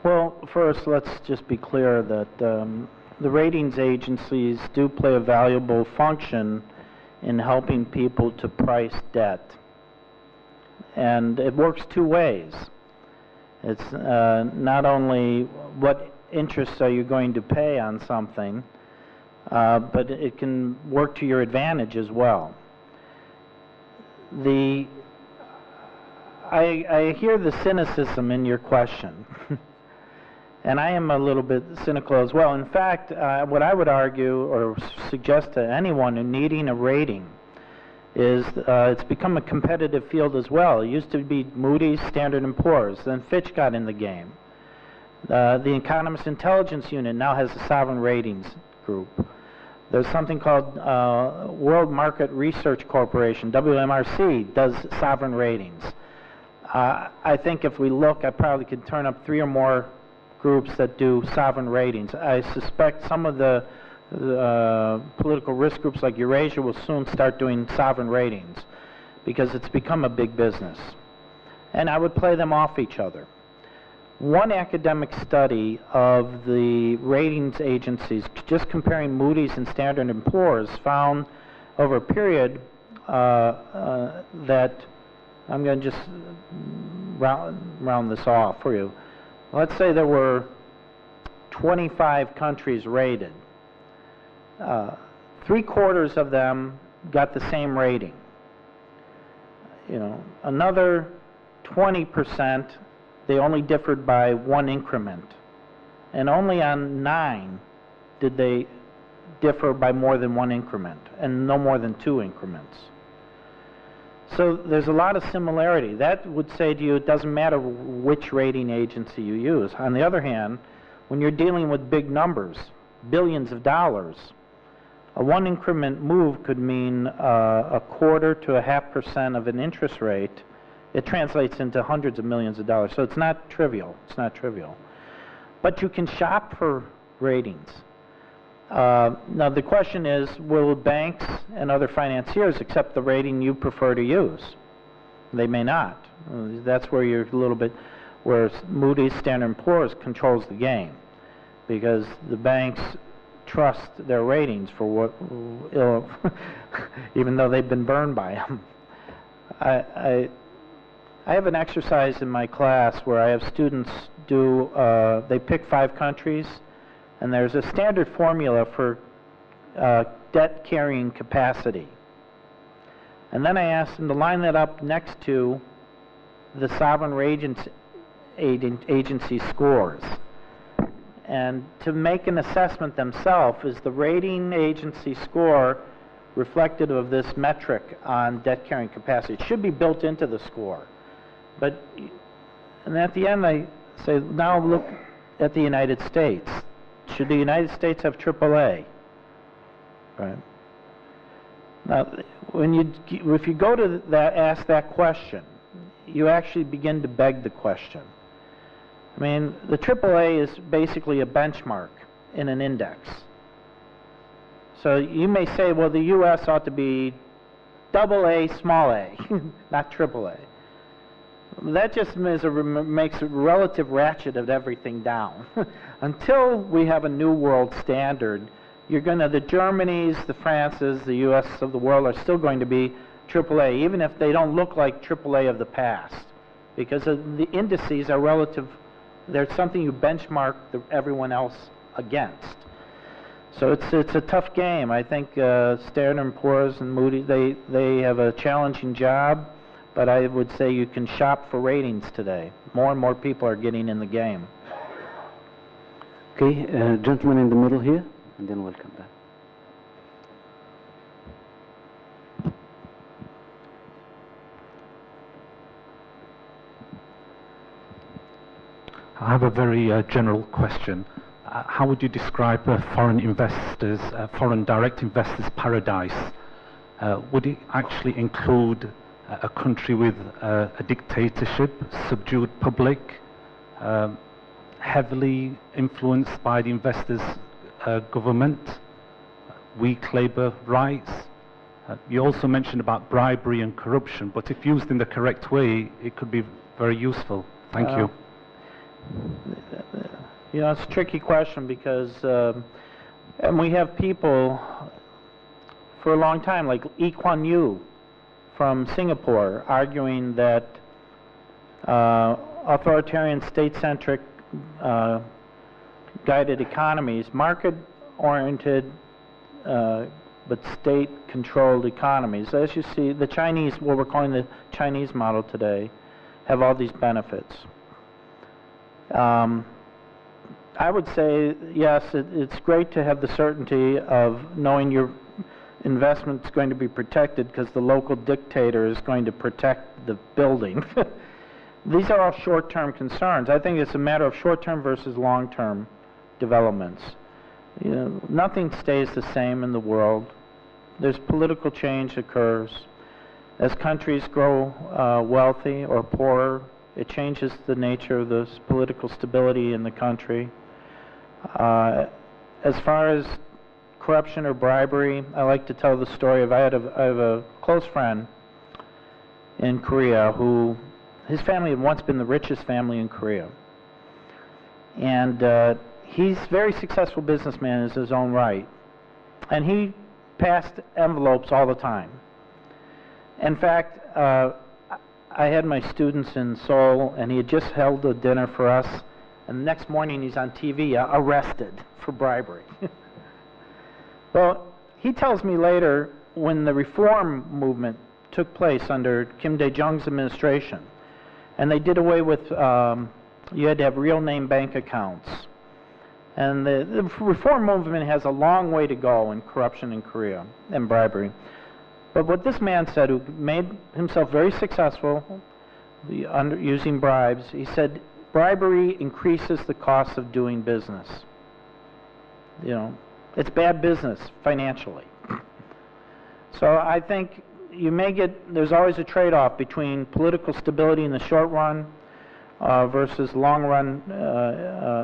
Well, first, let's just be clear that the ratings agencies do play a valuable function in helping people to price debt. And it works two ways. It's not only what interest are you going to pay on something, but it can work to your advantage as well. I hear the cynicism in your question. And I am a little bit cynical as well. In fact, what I would argue or suggest to anyone who needing a rating is it's become a competitive field as well. It used to be Moody's, Standard & Poor's, then Fitch got in the game. The Economist Intelligence Unit now has a sovereign ratings group. There's something called World Market Research Corporation, WMRC, does sovereign ratings. I think if we look, I probably could turn up 3 or more groups that do sovereign ratings. I suspect some of the political risk groups like Eurasia will soon start doing sovereign ratings because it's become a big business. And I would play them off each other. One academic study of the ratings agencies, just comparing Moody's and Standard & Poor's, found over a period that, I'm going to just round this off for you. Let's say there were 25 countries rated. 3/4 of them got the same rating. Another 20%, they only differed by 1 increment. And only on 9 did they differ by more than 1 increment, and no more than 2 increments. So there's a lot of similarity. That would say to you it doesn't matter which rating agency you use. On the other hand, when you're dealing with big numbers, billions of dollars, a 1 increment move could mean 1/4 to 0.5% of an interest rate. It translates into hundreds of millions of dollars. So it's not trivial. It's not trivial. But you can shop for ratings. Now the question is, will banks and other financiers accept the rating you prefer to use? They may not. That's where you're a little bit, where Moody's, Standard & Poor's controls the game. because the banks trust their ratings for what, even though they've been burned by them. I have an exercise in my class where I have students do, they pick 5 countries, and there's a standard formula for debt carrying capacity. And then I asked them to line that up next to the sovereign agency scores. And to make an assessment themselves, is the rating agency score reflective of this metric on debt carrying capacity? It should be built into the score. But, and at the end I say, now look at the United States. Should the United States have AAA? Right. Now, if you go to that, ask that question, you actually begin to beg the question. I mean, the AAA is basically a benchmark in an index. So you may say, well, the U.S. ought to be AA, small a, not AAA. That just makes a relative ratchet of everything down. Until we have a new world standard, the Germanys, the Frances, the U.S. of the world are still going to be AAA, even if they don't look like AAA of the past, because the indices are relative. There's something you benchmark everyone else against. So it's a tough game. I think Standard & Poor's and Moody's, they have a challenging job, but I would say you can shop for ratings today. More and more people are getting in the game. Okay, gentleman in the middle here, and then we'll come back. I have a very general question. How would you describe foreign investors, foreign direct investors' paradise? Would it actually include a country with a dictatorship, subdued public, heavily influenced by the investors' government, weak labor rights? You also mentioned about bribery and corruption, but if used in the correct way, it could be very useful. Thank you. You know, it's a tricky question because, and we have people for a long time, like Lee Kuan Yew from Singapore, arguing that authoritarian, state-centric, guided economies, market-oriented, but state-controlled economies. As you see, the Chinese, what we're calling the Chinese model today, have all these benefits. I would say, yes, it's great to have the certainty of knowing your investment's going to be protected because the local dictator is going to protect the building. These are all short-term concerns. I think it's a matter of short-term versus long-term developments. You know, nothing stays the same in the world. There's political change occurs. As countries grow wealthy or poorer, it changes the nature of the political stability in the country. As far as corruption or bribery, I like to tell the story of I have a close friend in Korea who, his family had once been the richest family in Korea. And he's a very successful businessman in his own right. And he passed envelopes all the time. In fact, I had my students in Seoul, and he had just held a dinner for us, and the next morning he's on TV arrested for bribery. Well, he tells me later, when the reform movement took place under Kim Dae-jung's administration, and they did away with, you had to have real name bank accounts. And the reform movement has a long way to go in corruption in Korea and bribery. But what this man said, who made himself very successful using bribes, he said, bribery increases the cost of doing business. You know, it's bad business financially. So I think you may get, there's always a trade-off between political stability in the short run versus long-run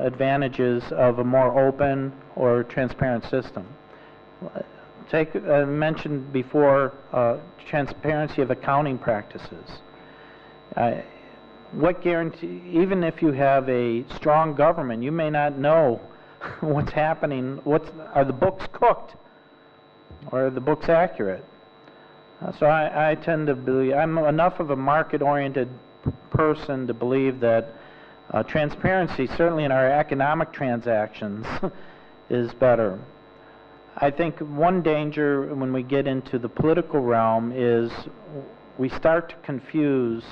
advantages of a more open or transparent system. I mentioned before transparency of accounting practices. What guarantee, even if you have a strong government, you may not know what's happening, are the books cooked, or are the books accurate? So I tend to believe, I'm enough of a market-oriented person to believe that transparency, certainly in our economic transactions, is better. I think one danger when we get into the political realm is we start to confuse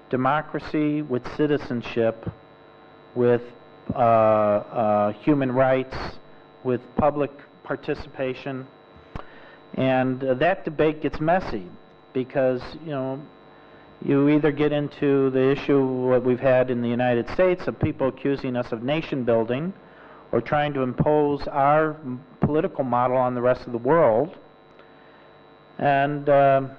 democracy with citizenship, with human rights, with public participation. And that debate gets messy because, you either get into the issue what we've had in the United States of people accusing us of nation building or trying to impose our political model on the rest of the world. And so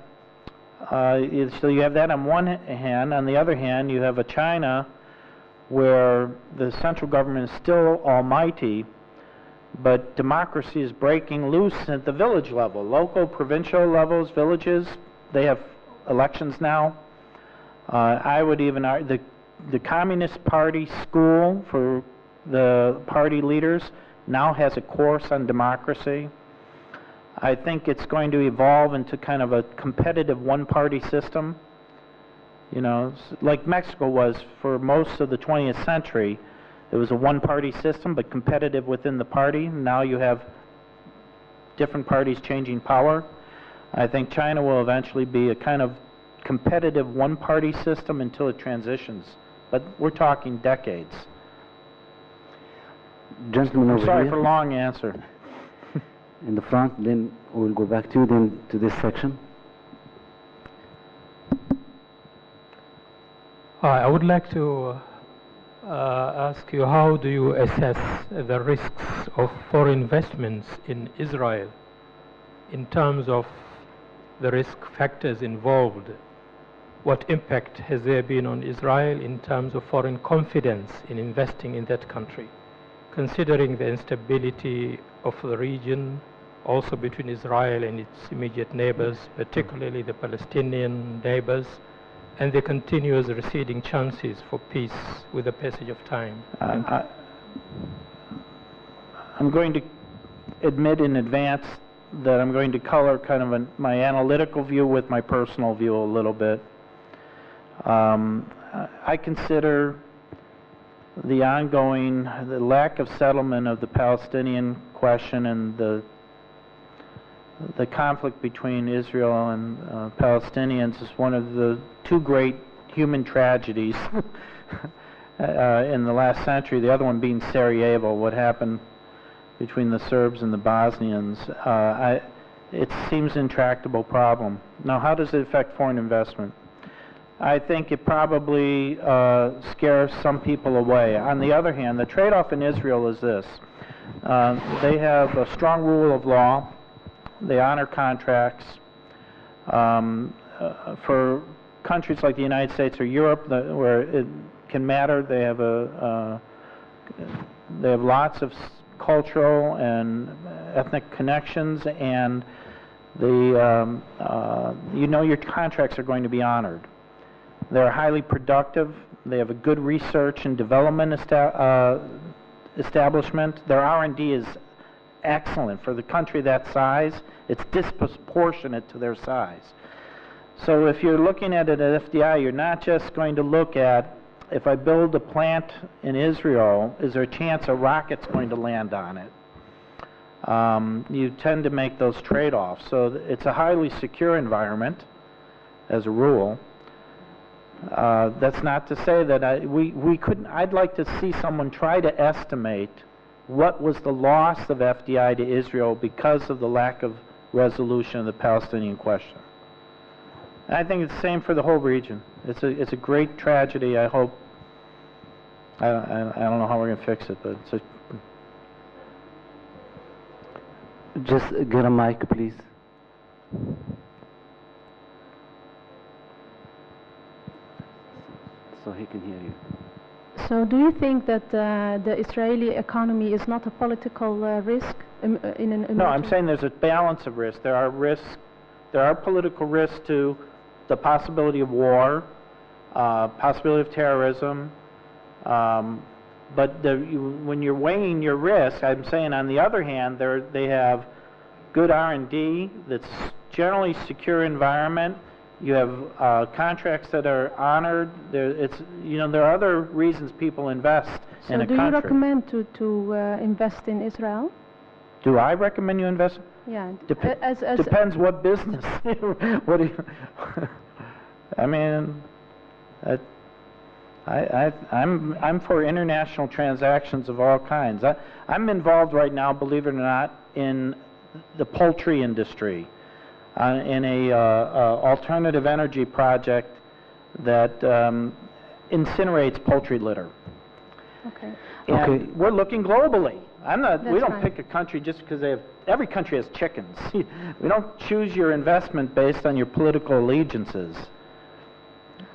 you have that on one hand. On the other hand, you have a China where the central government is still almighty, but democracy is breaking loose at the village level. Local, provincial levels, villages, they have elections now. I would even argue the Communist Party school for the party leaders now has a course on democracy. I think it's going to evolve into kind of a competitive one-party system. Like Mexico was for most of the 20th century. It was a one-party system, but competitive within the party. Now you have different parties changing power. I think China will eventually be a kind of competitive one-party system until it transitions. But we're talking decades. Gentlemen over Sorry here. for a long answer. In the front, then we'll go back to you, then to this section. Hi, I would like to ask you, how do you assess the risks of foreign investments in Israel in terms of the risk factors involved? What impact has there been on Israel in terms of foreign confidence in investing in that country, considering the instability of the region, also between Israel and its immediate neighbors, particularly the Palestinian neighbors, and the continuous receding chances for peace with the passage of time? I'm going to admit in advance that I'm going to color kind of my analytical view with my personal view a little bit. I consider the lack of settlement of the Palestinian question and the conflict between Israel and Palestinians is one of the two great human tragedies in the last century. The other one being Sarajevo, what happened between the Serbs and the Bosnians. It seems an intractable problem. Now, how does it affect foreign investment? I think it probably scares some people away. On the other hand, the trade-off in Israel is this. They have a strong rule of law. They honor contracts. For countries like the United States or Europe, where it can matter, they have lots of cultural and ethnic connections, and your contracts are going to be honored. They're highly productive. They have a good research and development establishment. Their R&D is excellent for the country that size. It's disproportionate to their size. So if you're looking at it at FDI, you're not just going to look at, if I build a plant in Israel, is there a chance a rocket's going to land on it? You tend to make those trade-offs. So it's a highly secure environment, as a rule. That's not to say that we couldn't. I'd like to see someone try to estimate what was the loss of FDI to Israel because of the lack of resolution of the Palestinian question. And I think it's the same for the whole region. It's a great tragedy. I hope. I don't know how we're going to fix it, but it's Just get a mic, please. So he can hear you. So do you think that the Israeli economy is not a political risk in an No, I'm saying there's a balance of risk. There are political risks to the possibility of war, possibility of terrorism, But when you're weighing your risk, I'm saying on the other hand, they have good R&D that's generally secure environment. You have contracts that are honored. There are other reasons people invest in a country. So do you recommend to invest in Israel? Do I recommend you invest? Yeah. Depends what business. What do you? I mean, I'm for international transactions of all kinds. I'm involved right now, believe it or not, in the poultry industry, in a alternative energy project that incinerates poultry litter. Okay. And we're looking globally. We don't fine. pick a country just because every country has chickens. We don't choose your investment based on your political allegiances.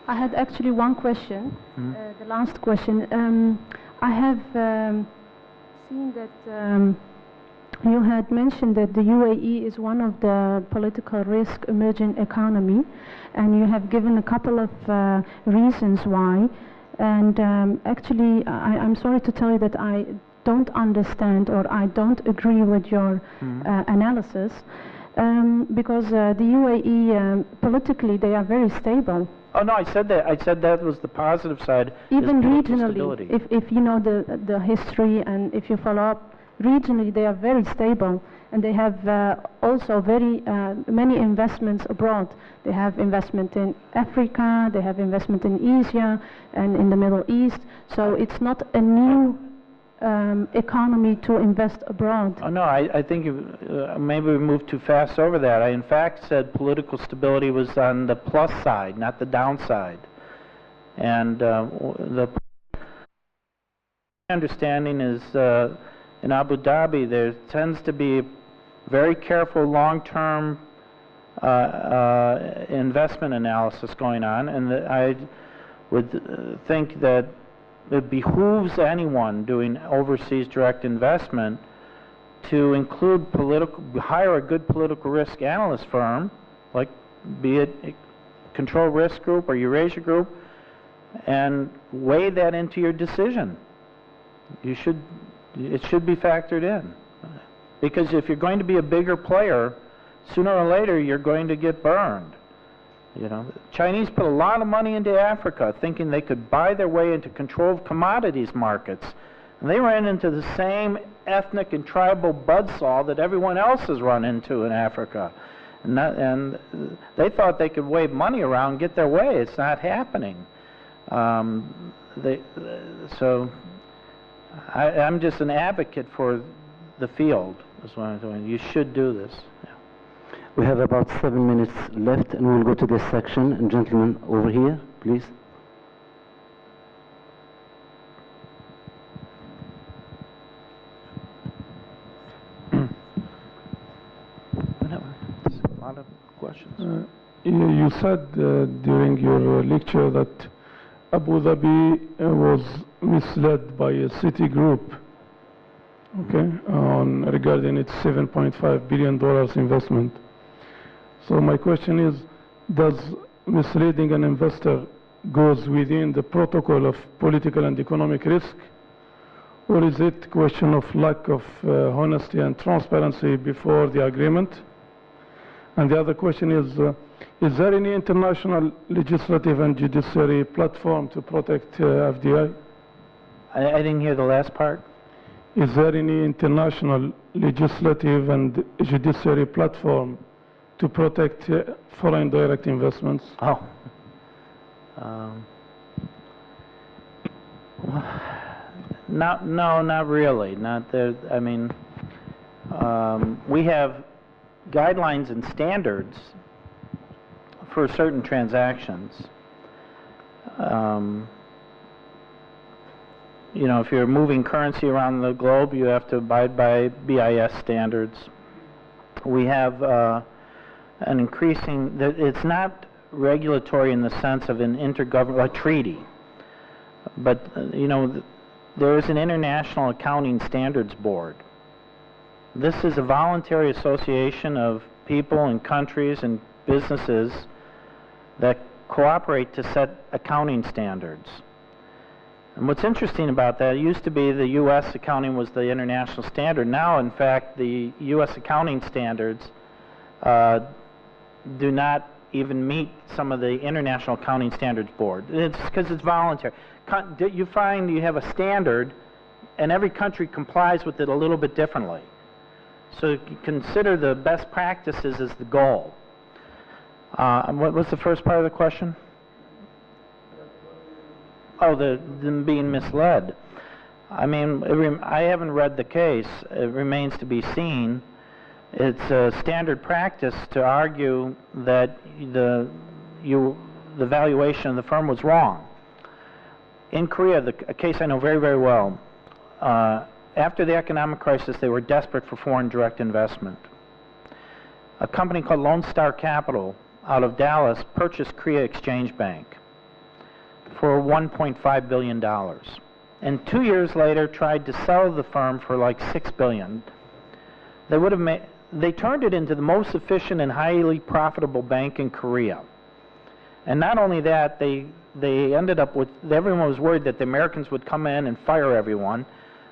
I had actually one question, the last question. I have seen that you had mentioned that the UAE is one of the political risk emerging economy, and you have given a couple of reasons why. And actually, I'm sorry to tell you that I don't understand or I don't agree with your analysis, because the UAE, politically, they are very stable. Oh no, I said that. I said that was the positive side. Even is political regionally, stability. if you know the history and if you follow up, regionally they are very stable, and they have also very many investments abroad. They have investment in Africa, they have investment in Asia and in the Middle East. So it's not a new economy to invest abroad. Oh no, I think maybe we moved too fast over that. I in fact said political stability was on the plus side, not the downside. And the understanding is in Abu Dhabi there tends to be very careful long-term investment analysis going on, and I would think that it behooves anyone doing overseas direct investment to include hire a good political risk analyst firm, like be it Control Risk Group or Eurasia Group, and weigh that into your decision. It should be factored in. Because if you're going to be a bigger player, sooner or later you're going to get burned. You know, Chinese put a lot of money into Africa thinking they could buy their way into controlled commodities markets. And they ran into the same ethnic and tribal buzzsaw that everyone else has run into in Africa. And they thought they could wave money around and get their way. It's not happening. So I'm just an advocate for the field. Is what I'm doing. You should do this. Yeah. We have about 7 minutes left, and we'll go to this section. And gentlemen, over here, please. A lot of questions. You said during your lecture that Abu Dhabi was misled by a Citigroup, okay, regarding its $7.5 billion investment. So my question is, does misleading an investor goes within the protocol of political and economic risk, or is it a question of lack of honesty and transparency before the agreement? And the other question is there any international legislative and judiciary platform to protect FDI? I didn't hear the last part. Is there any international legislative and judiciary platform to protect foreign direct investments? Oh. No, not really. Not there. I mean, we have guidelines and standards for certain transactions. You know, if you're moving currency around the globe, you have to abide by BIS standards. We have an increasing, it's not regulatory in the sense of an intergovernmental treaty, but you know, there is an International Accounting Standards Board. This is a voluntary association of people and countries and businesses that cooperate to set accounting standards. And what's interesting about that, it used to be the U.S. accounting was the international standard. Now, in fact, the U.S. accounting standards do not even meet some of the International Accounting Standards Board. It's because it's voluntary. You find you have a standard, and every country complies with it a little bit differently. So you consider the best practices as the goal. And what was the first part of the question? Oh, them being misled. I mean, I haven't read the case. It remains to be seen. It's a standard practice to argue that the valuation of the firm was wrong. In Korea, a case I know very, very well, after the economic crisis, they were desperate for foreign direct investment. A company called Lone Star Capital out of Dallas purchased Korea Exchange Bank for $1.5 billion. And 2 years later tried to sell the firm for like $6 billion. They turned it into the most efficient and highly profitable bank in Korea. And not only that, they ended up with, everyone was worried that the Americans would come in and fire everyone.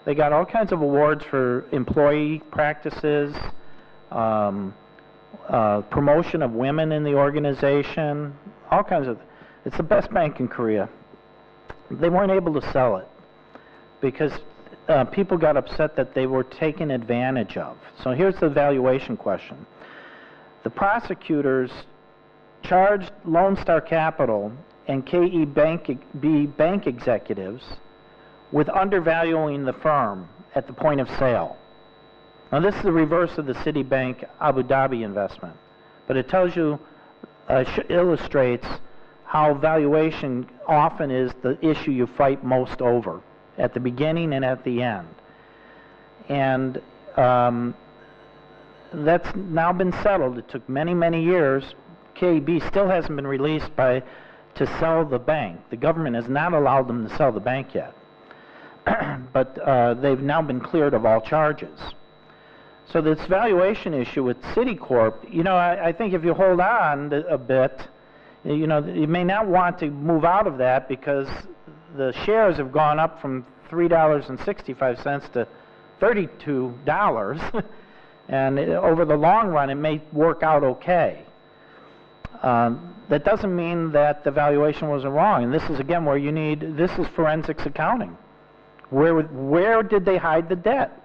They got all kinds of awards for employee practices, promotion of women in the organization, all kinds of, it's the best bank in Korea. They weren't able to sell it because people got upset that they were taken advantage of. So here's the valuation question. The prosecutors charged Lone Star Capital and KEB bank executives with undervaluing the firm at the point of sale. Now this is the reverse of the Citibank Abu Dhabi investment, but it tells you, illustrates how valuation often is the issue you fight most over, at the beginning and at the end. And that's now been settled. It took many, many years. KEB still hasn't been released to sell the bank. The government has not allowed them to sell the bank yet. But they've now been cleared of all charges. So this valuation issue with Citicorp, you know, I think if you hold on a bit, you know, you may not want to move out of that because the shares have gone up from $3.65 to $32, and over the long run it may work out okay. That doesn't mean that the valuation wasn't wrong, and this is again where you need, this is forensics accounting. Where did they hide the debt?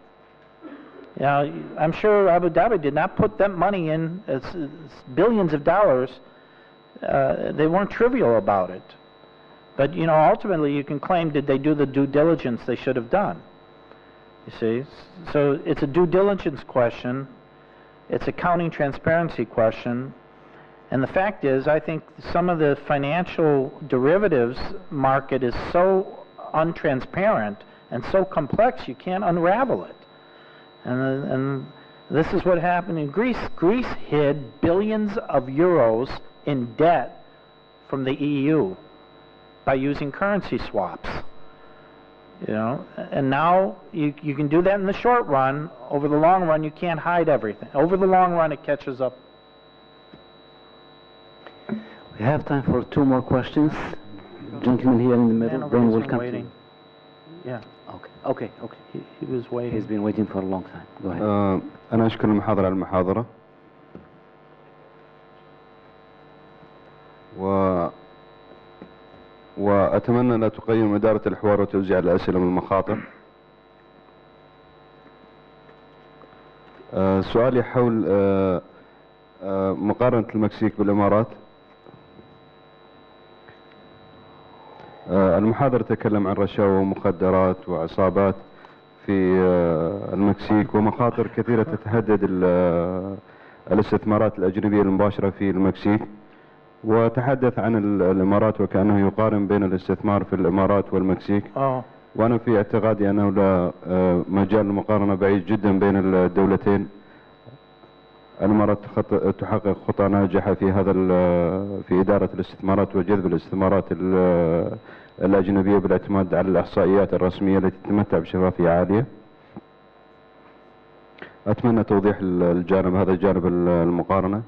You know, I'm sure Abu Dhabi did not put that money in, it's billions of dollars. They weren't trivial about it. But, you know, ultimately you can claim, did they do the due diligence they should have done? You see? So it's a due diligence question. It's accounting transparency question. And the fact is, I think some of the financial derivatives market is so untransparent and so complex you can't unravel it. And this is what happened in Greece. Greece hid billions of euros in debt from the EU by using currency swaps. You know, and now you can do that in the short run. Over the long run, you can't hide everything. Over the long run, it catches up. We have time for 2 more questions. Gentleman here in the middle, then we'll come to you. Yeah. Okay. He was waiting. He's been waiting for a long time. Go ahead. أنا أشكر المحاضرة على المحاضرة. وأتمنى لا تقيم إدارة الحوار وتوزيع الأسئلة من المخاطر. سؤالي حول مقارنة المكسيك بالإمارات. المحاضر تكلم عن رشاوى ومخدرات وعصابات في المكسيك ومخاطر كثيرة تتهدد الاستثمارات الأجنبية المباشرة في المكسيك، وتحدث عن الإمارات وكأنه يقارن بين الاستثمار في الإمارات والمكسيك. وأنا في اعتقادي أنه لا مجال المقارنة بعيد جدا بين الدولتين. الإمارات تحقق خطى ناجحة في في إدارة الاستثمارات وجذب الاستثمارات الأجنبية بالاعتماد على الإحصائيات الرسمية التي تتمتع بشفافية عالية. أتمنى توضيح الجانب هذا، جانب المقارنة.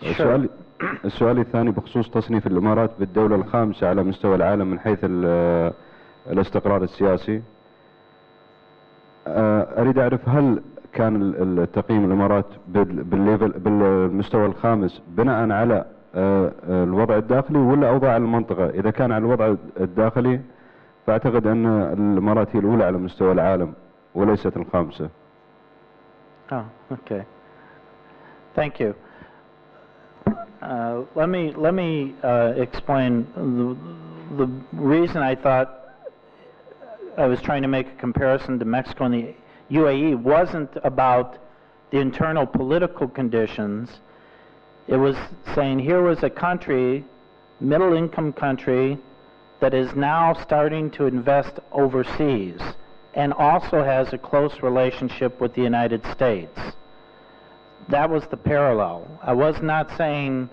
السؤال الثاني بخصوص تصنيف الإمارات بالدولة الخامسة على مستوى العالم من حيث الاستقرار السياسي. أريد أعرف هل كان التقييم الإمارات بالمستوى الخامس بناء على الوضع الداخلي ولا أوضاع المنطقة؟ إذا كان على الوضع الداخلي فأعتقد أن الإمارات هي الأولى على مستوى العالم وليست الخامسة. Okay. Thank you. Let me explain the reason I thought I was trying to make a comparison to Mexico and the UAE wasn't about the internal political conditions. It was saying here was a country, middle-income country, that is now starting to invest overseas and also has a close relationship with the United States. That was the parallel. I was not saying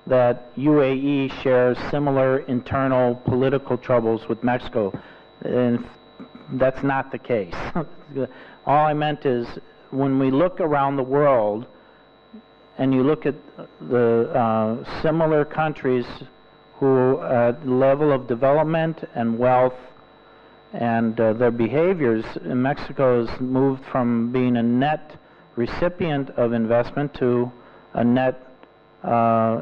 that UAE shares similar internal political troubles with Mexico. And that's not the case. All I meant is when we look around the world and you look at the similar countries who level of development and wealth and their behaviors, Mexico has moved from being a net recipient of investment to a net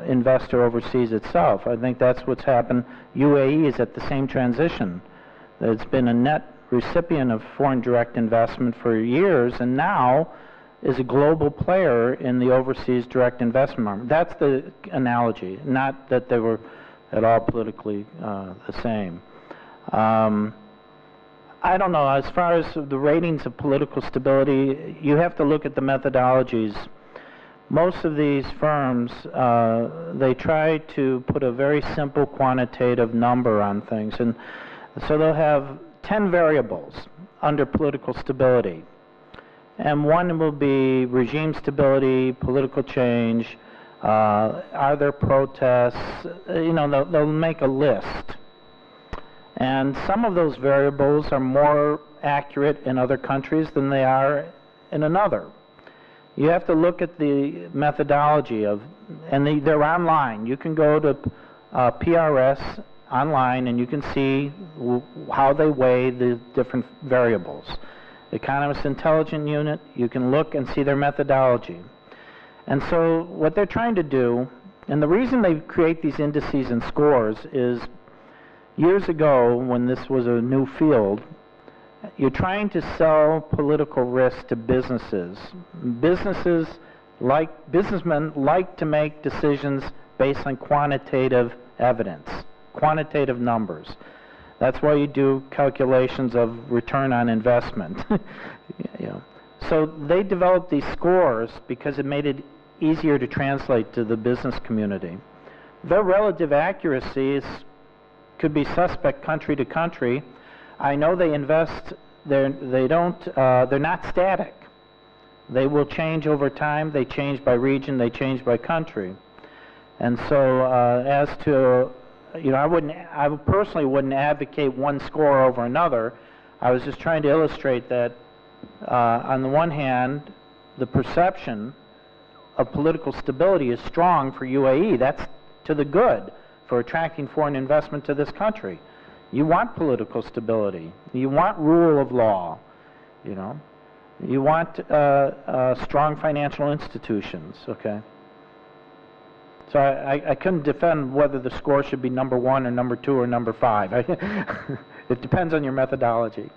investor overseas itself. I think that's what's happened. UAE is at the same transition. It's been a net recipient of foreign direct investment for years and now is a global player in the overseas direct investment market. That's the analogy, not that they were at all politically the same. I don't know, as far as the ratings of political stability, you have to look at the methodologies. Most of these firms, they try to put a very simple quantitative number on things, and so they'll have 10 variables under political stability. And one will be regime stability, political change, are there protests, you know, they'll make a list. And some of those variables are more accurate in other countries than they are in another. You have to look at the methodology of, and they're online. You can go to PRS online and you can see how they weigh the different variables. Economist Intelligence Unit, you can look and see their methodology. And so what they're trying to do, and the reason they create these indices and scores is years ago when this was a new field, you're trying to sell political risk to businesses. Businessmen like to make decisions based on quantitative evidence, quantitative numbers. That's why you do calculations of return on investment. You know. So they developed these scores because it made it easier to translate to the business community. Their relative accuracy could be suspect country to country. I know they invest, they're not static. They will change over time, they change by region, they change by country. And so as to, you know, I personally wouldn't advocate one score over another. I was just trying to illustrate that on the one hand, the perception of political stability is strong for UAE. That's to the good for attracting foreign investment to this country. You want political stability. You want rule of law, you know. You want strong financial institutions, okay? So I couldn't defend whether the score should be number 1 or number 2 or number 5. It depends on your methodology.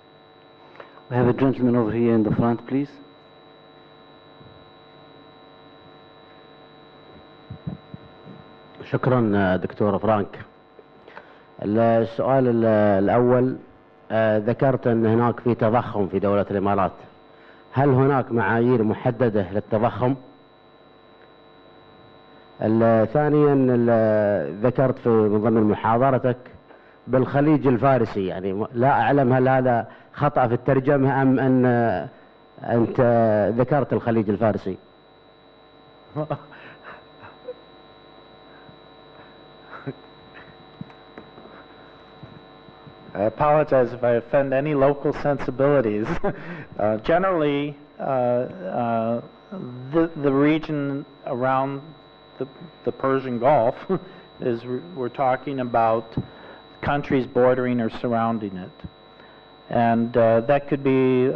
We have a gentleman over here in the front, please. شكرا دكتور فرانك. السؤال الأول، ذكرت أن هناك في تضخم في دولة الإمارات. هل هناك معايير محددة للتضخم؟ ثانيا، ذكرت من ضمن محاضرتك بالخليج الفارسي، يعني لا أعلم هل هذا خطأ في الترجمة أم أن أنت ذكرت الخليج الفارسي. I apologize if I offend any local sensibilities. Generally, the region around the Persian Gulf, we're talking about countries bordering or surrounding it. And that could be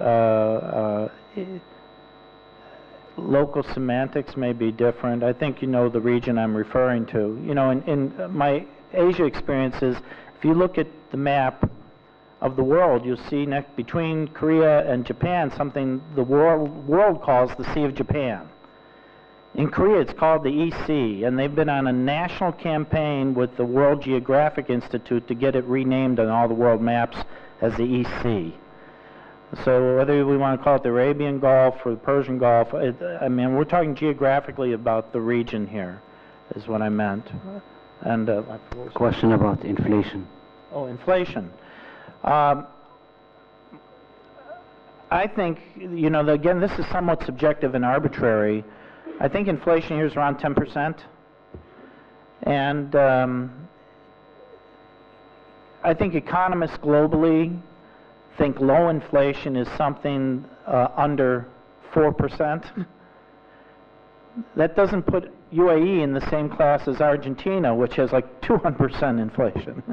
local semantics may be different. I think you know the region I'm referring to. You know, in my Asia experiences, if you look at the map of the world, you'll see between Korea and Japan something the world calls the Sea of Japan. In Korea, it's called the EC, and they've been on a national campaign with the World Geographic Institute to get it renamed on all the world maps as the EC. So whether we want to call it the Arabian Gulf or the Persian Gulf, I mean, we're talking geographically about the region here, is what I meant. And question about inflation. Oh, inflation. I think, you know, again, this is somewhat subjective and arbitrary. I think inflation here is around 10%. And I think economists globally think low inflation is something under 4%. That doesn't put UAE in the same class as Argentina, which has like 200% inflation.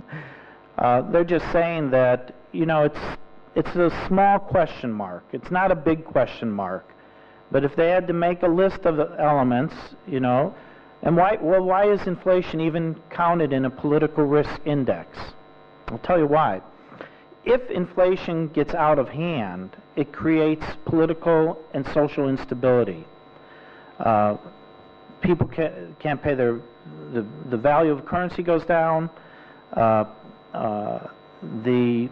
They're just saying that, you know, it's a small question mark. It's not a big question mark. But if they had to make a list of the elements, you know, and why is inflation even counted in a political risk index? I'll tell you why. If inflation gets out of hand, it creates political and social instability. People can't pay the value of currency goes down. The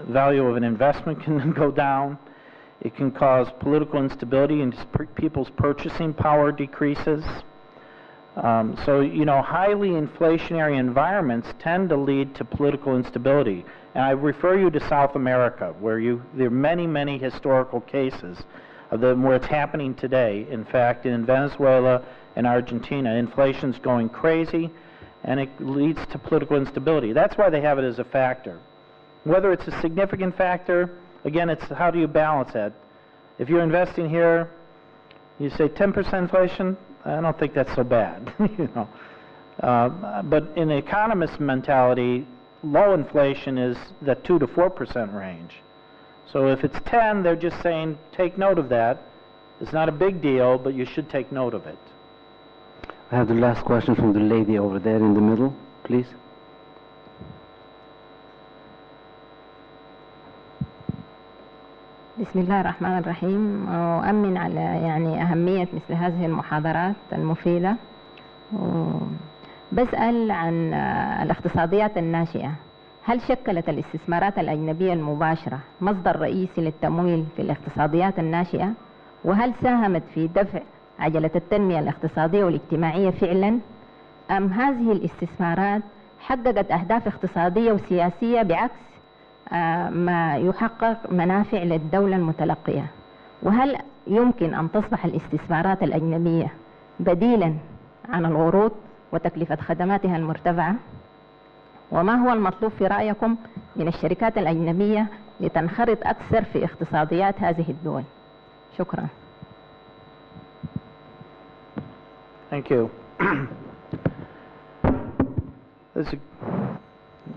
value of an investment can go down. It can cause political instability and people's purchasing power decreases. So, you know, highly inflationary environments tend to lead to political instability. And I refer you to South America, where there are many, many historical cases of where it's happening today. In fact, in Venezuela and Argentina, inflation's going crazy, and it leads to political instability. That's why they have it as a factor. Whether it's a significant factor, again, it's how do you balance that? If you're investing here, you say 10% inflation, I don't think that's so bad, you know. But in the economist mentality, low inflation is the 2 to 4% range. So if it's 10, they're just saying, take note of that. It's not a big deal, but you should take note of it. I have the last question from the lady over there in the middle, please. بسم الله الرحمن الرحيم. أؤمن على يعني أهمية مثل هذه المحاضرات المفيدة. بسأل عن الاقتصاديات الناشئة. هل شكلت الاستثمارات الأجنبية المباشرة مصدر رئيسي للتمويل في الاقتصاديات الناشئة؟ وهل ساهمت في دفع عجلة التنمية الاقتصادية والاجتماعية فعلا؟ أم هذه الاستثمارات حققت أهداف اقتصادية وسياسية بعكس ما يحقق منافع للدولة المتلقية؟ وهل يمكن أن تصبح الاستثمارات الأجنبية بديلا عن القروض وتكلفة خدماتها المرتفعة؟ وما هو المطلوب في رأيكم من الشركات الأجنبية لتنخرط أكثر في اقتصاديات هذه الدول؟ شكرا. Thank you.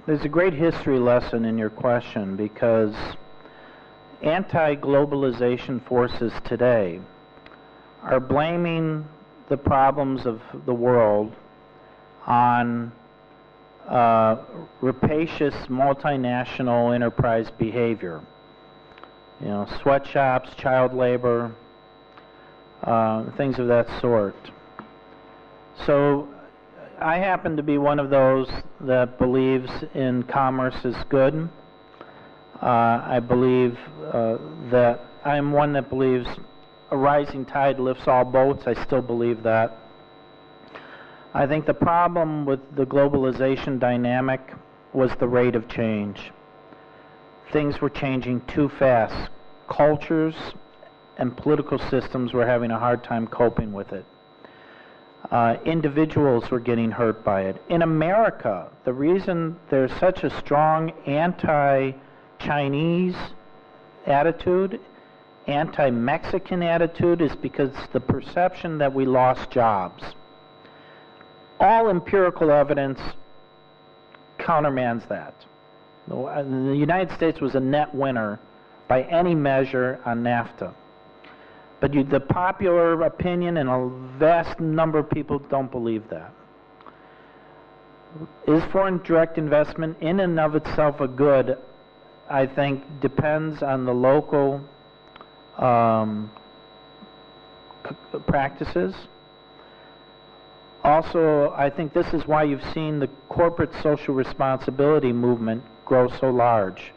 There's a great history lesson in your question, because anti-globalization forces today are blaming the problems of the world on rapacious multinational enterprise behavior. You know, sweatshops, child labor, things of that sort. So I happen to be one of those that believes in commerce is good. I believe that I'm one that believes a rising tide lifts all boats. I still believe that. I think the problem with the globalization dynamic was the rate of change. Things were changing too fast. Cultures and political systems were having a hard time coping with it. Individuals were getting hurt by it. In America, the reason there's such a strong anti-Chinese attitude, anti-Mexican attitude, is because the perception that we lost jobs. all empirical evidence countermands that. The United States was a net winner by any measure on NAFTA. But the popular opinion and a vast number of people don't believe that. Is foreign direct investment in and of itself a good? I think depends on the local practices. Also, I think this is why you've seen the corporate social responsibility movement grow so large.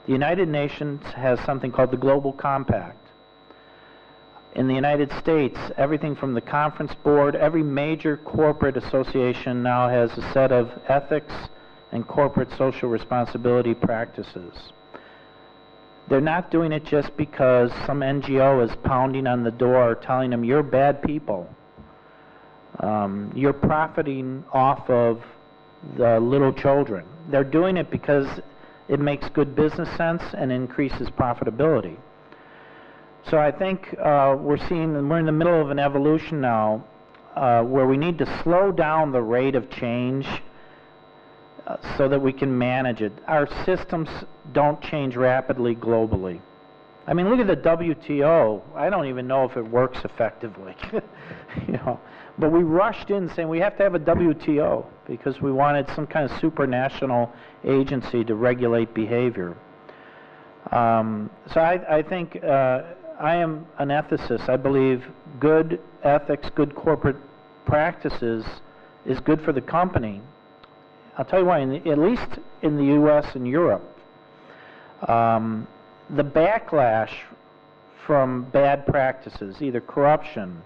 The United Nations has something called the Global Compact. In the United States, everything from the Conference Board, every major corporate association now has a set of ethics and corporate social responsibility practices. They're not doing it just because some NGO is pounding on the door telling them, you're bad people. You're profiting off of the little children. They're doing it because it makes good business sense and increases profitability. So I think we're in the middle of an evolution now where we need to slow down the rate of change so that we can manage it. Our systems don't change rapidly globally. I mean, look at the WTO. I don't even know if it works effectively. You know, but we rushed in saying we have to have a WTO because we wanted some kind of supranational agency to regulate behavior. So I think I am an ethicist. I believe good ethics, good corporate practices is good for the company. I'll tell you why, at least in the US and Europe, the backlash from bad practices, either corruption,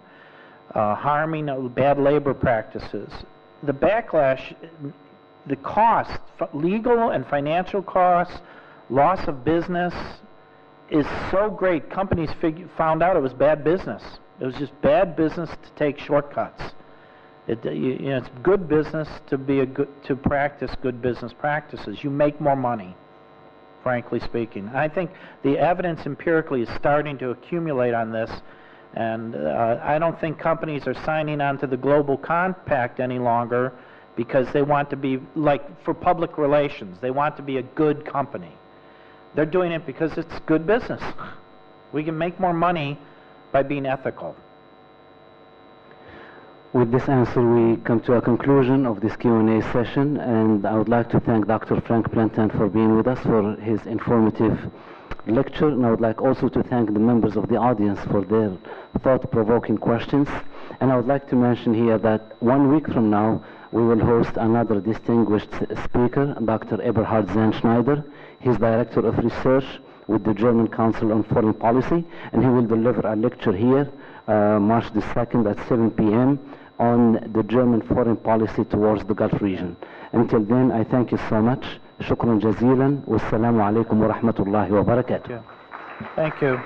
harming, bad labor practices, the backlash, the cost, legal and financial costs, loss of business, is so great. Companies found out it was bad business. It was just bad business to take shortcuts. It's good business to practice good business practices. You make more money, frankly speaking. I think the evidence empirically is starting to accumulate on this, and I don't think companies are signing on to the Global Compact any longer because they want to be, like for public relations, they want to be a good company. They're doing it because it's good business. We can make more money by being ethical. With this answer, we come to a conclusion of this Q&A session, and I would like to thank Dr. Frank Plantan for being with us for his informative lecture, and I would like also to thank the members of the audience for their thought-provoking questions. And I would like to mention here that 1 week from now, we will host another distinguished speaker, Dr. Eberhard Zahnschneider. He's Director of Research with the German Council on Foreign Policy, and he will deliver a lecture here, March the 2nd at 7 p.m. on the German foreign policy towards the Gulf region. Until then, I thank you so much. Shukran jazilan. Wassalamu alaikum wa rahmatullahi wa barakatuh. Thank you.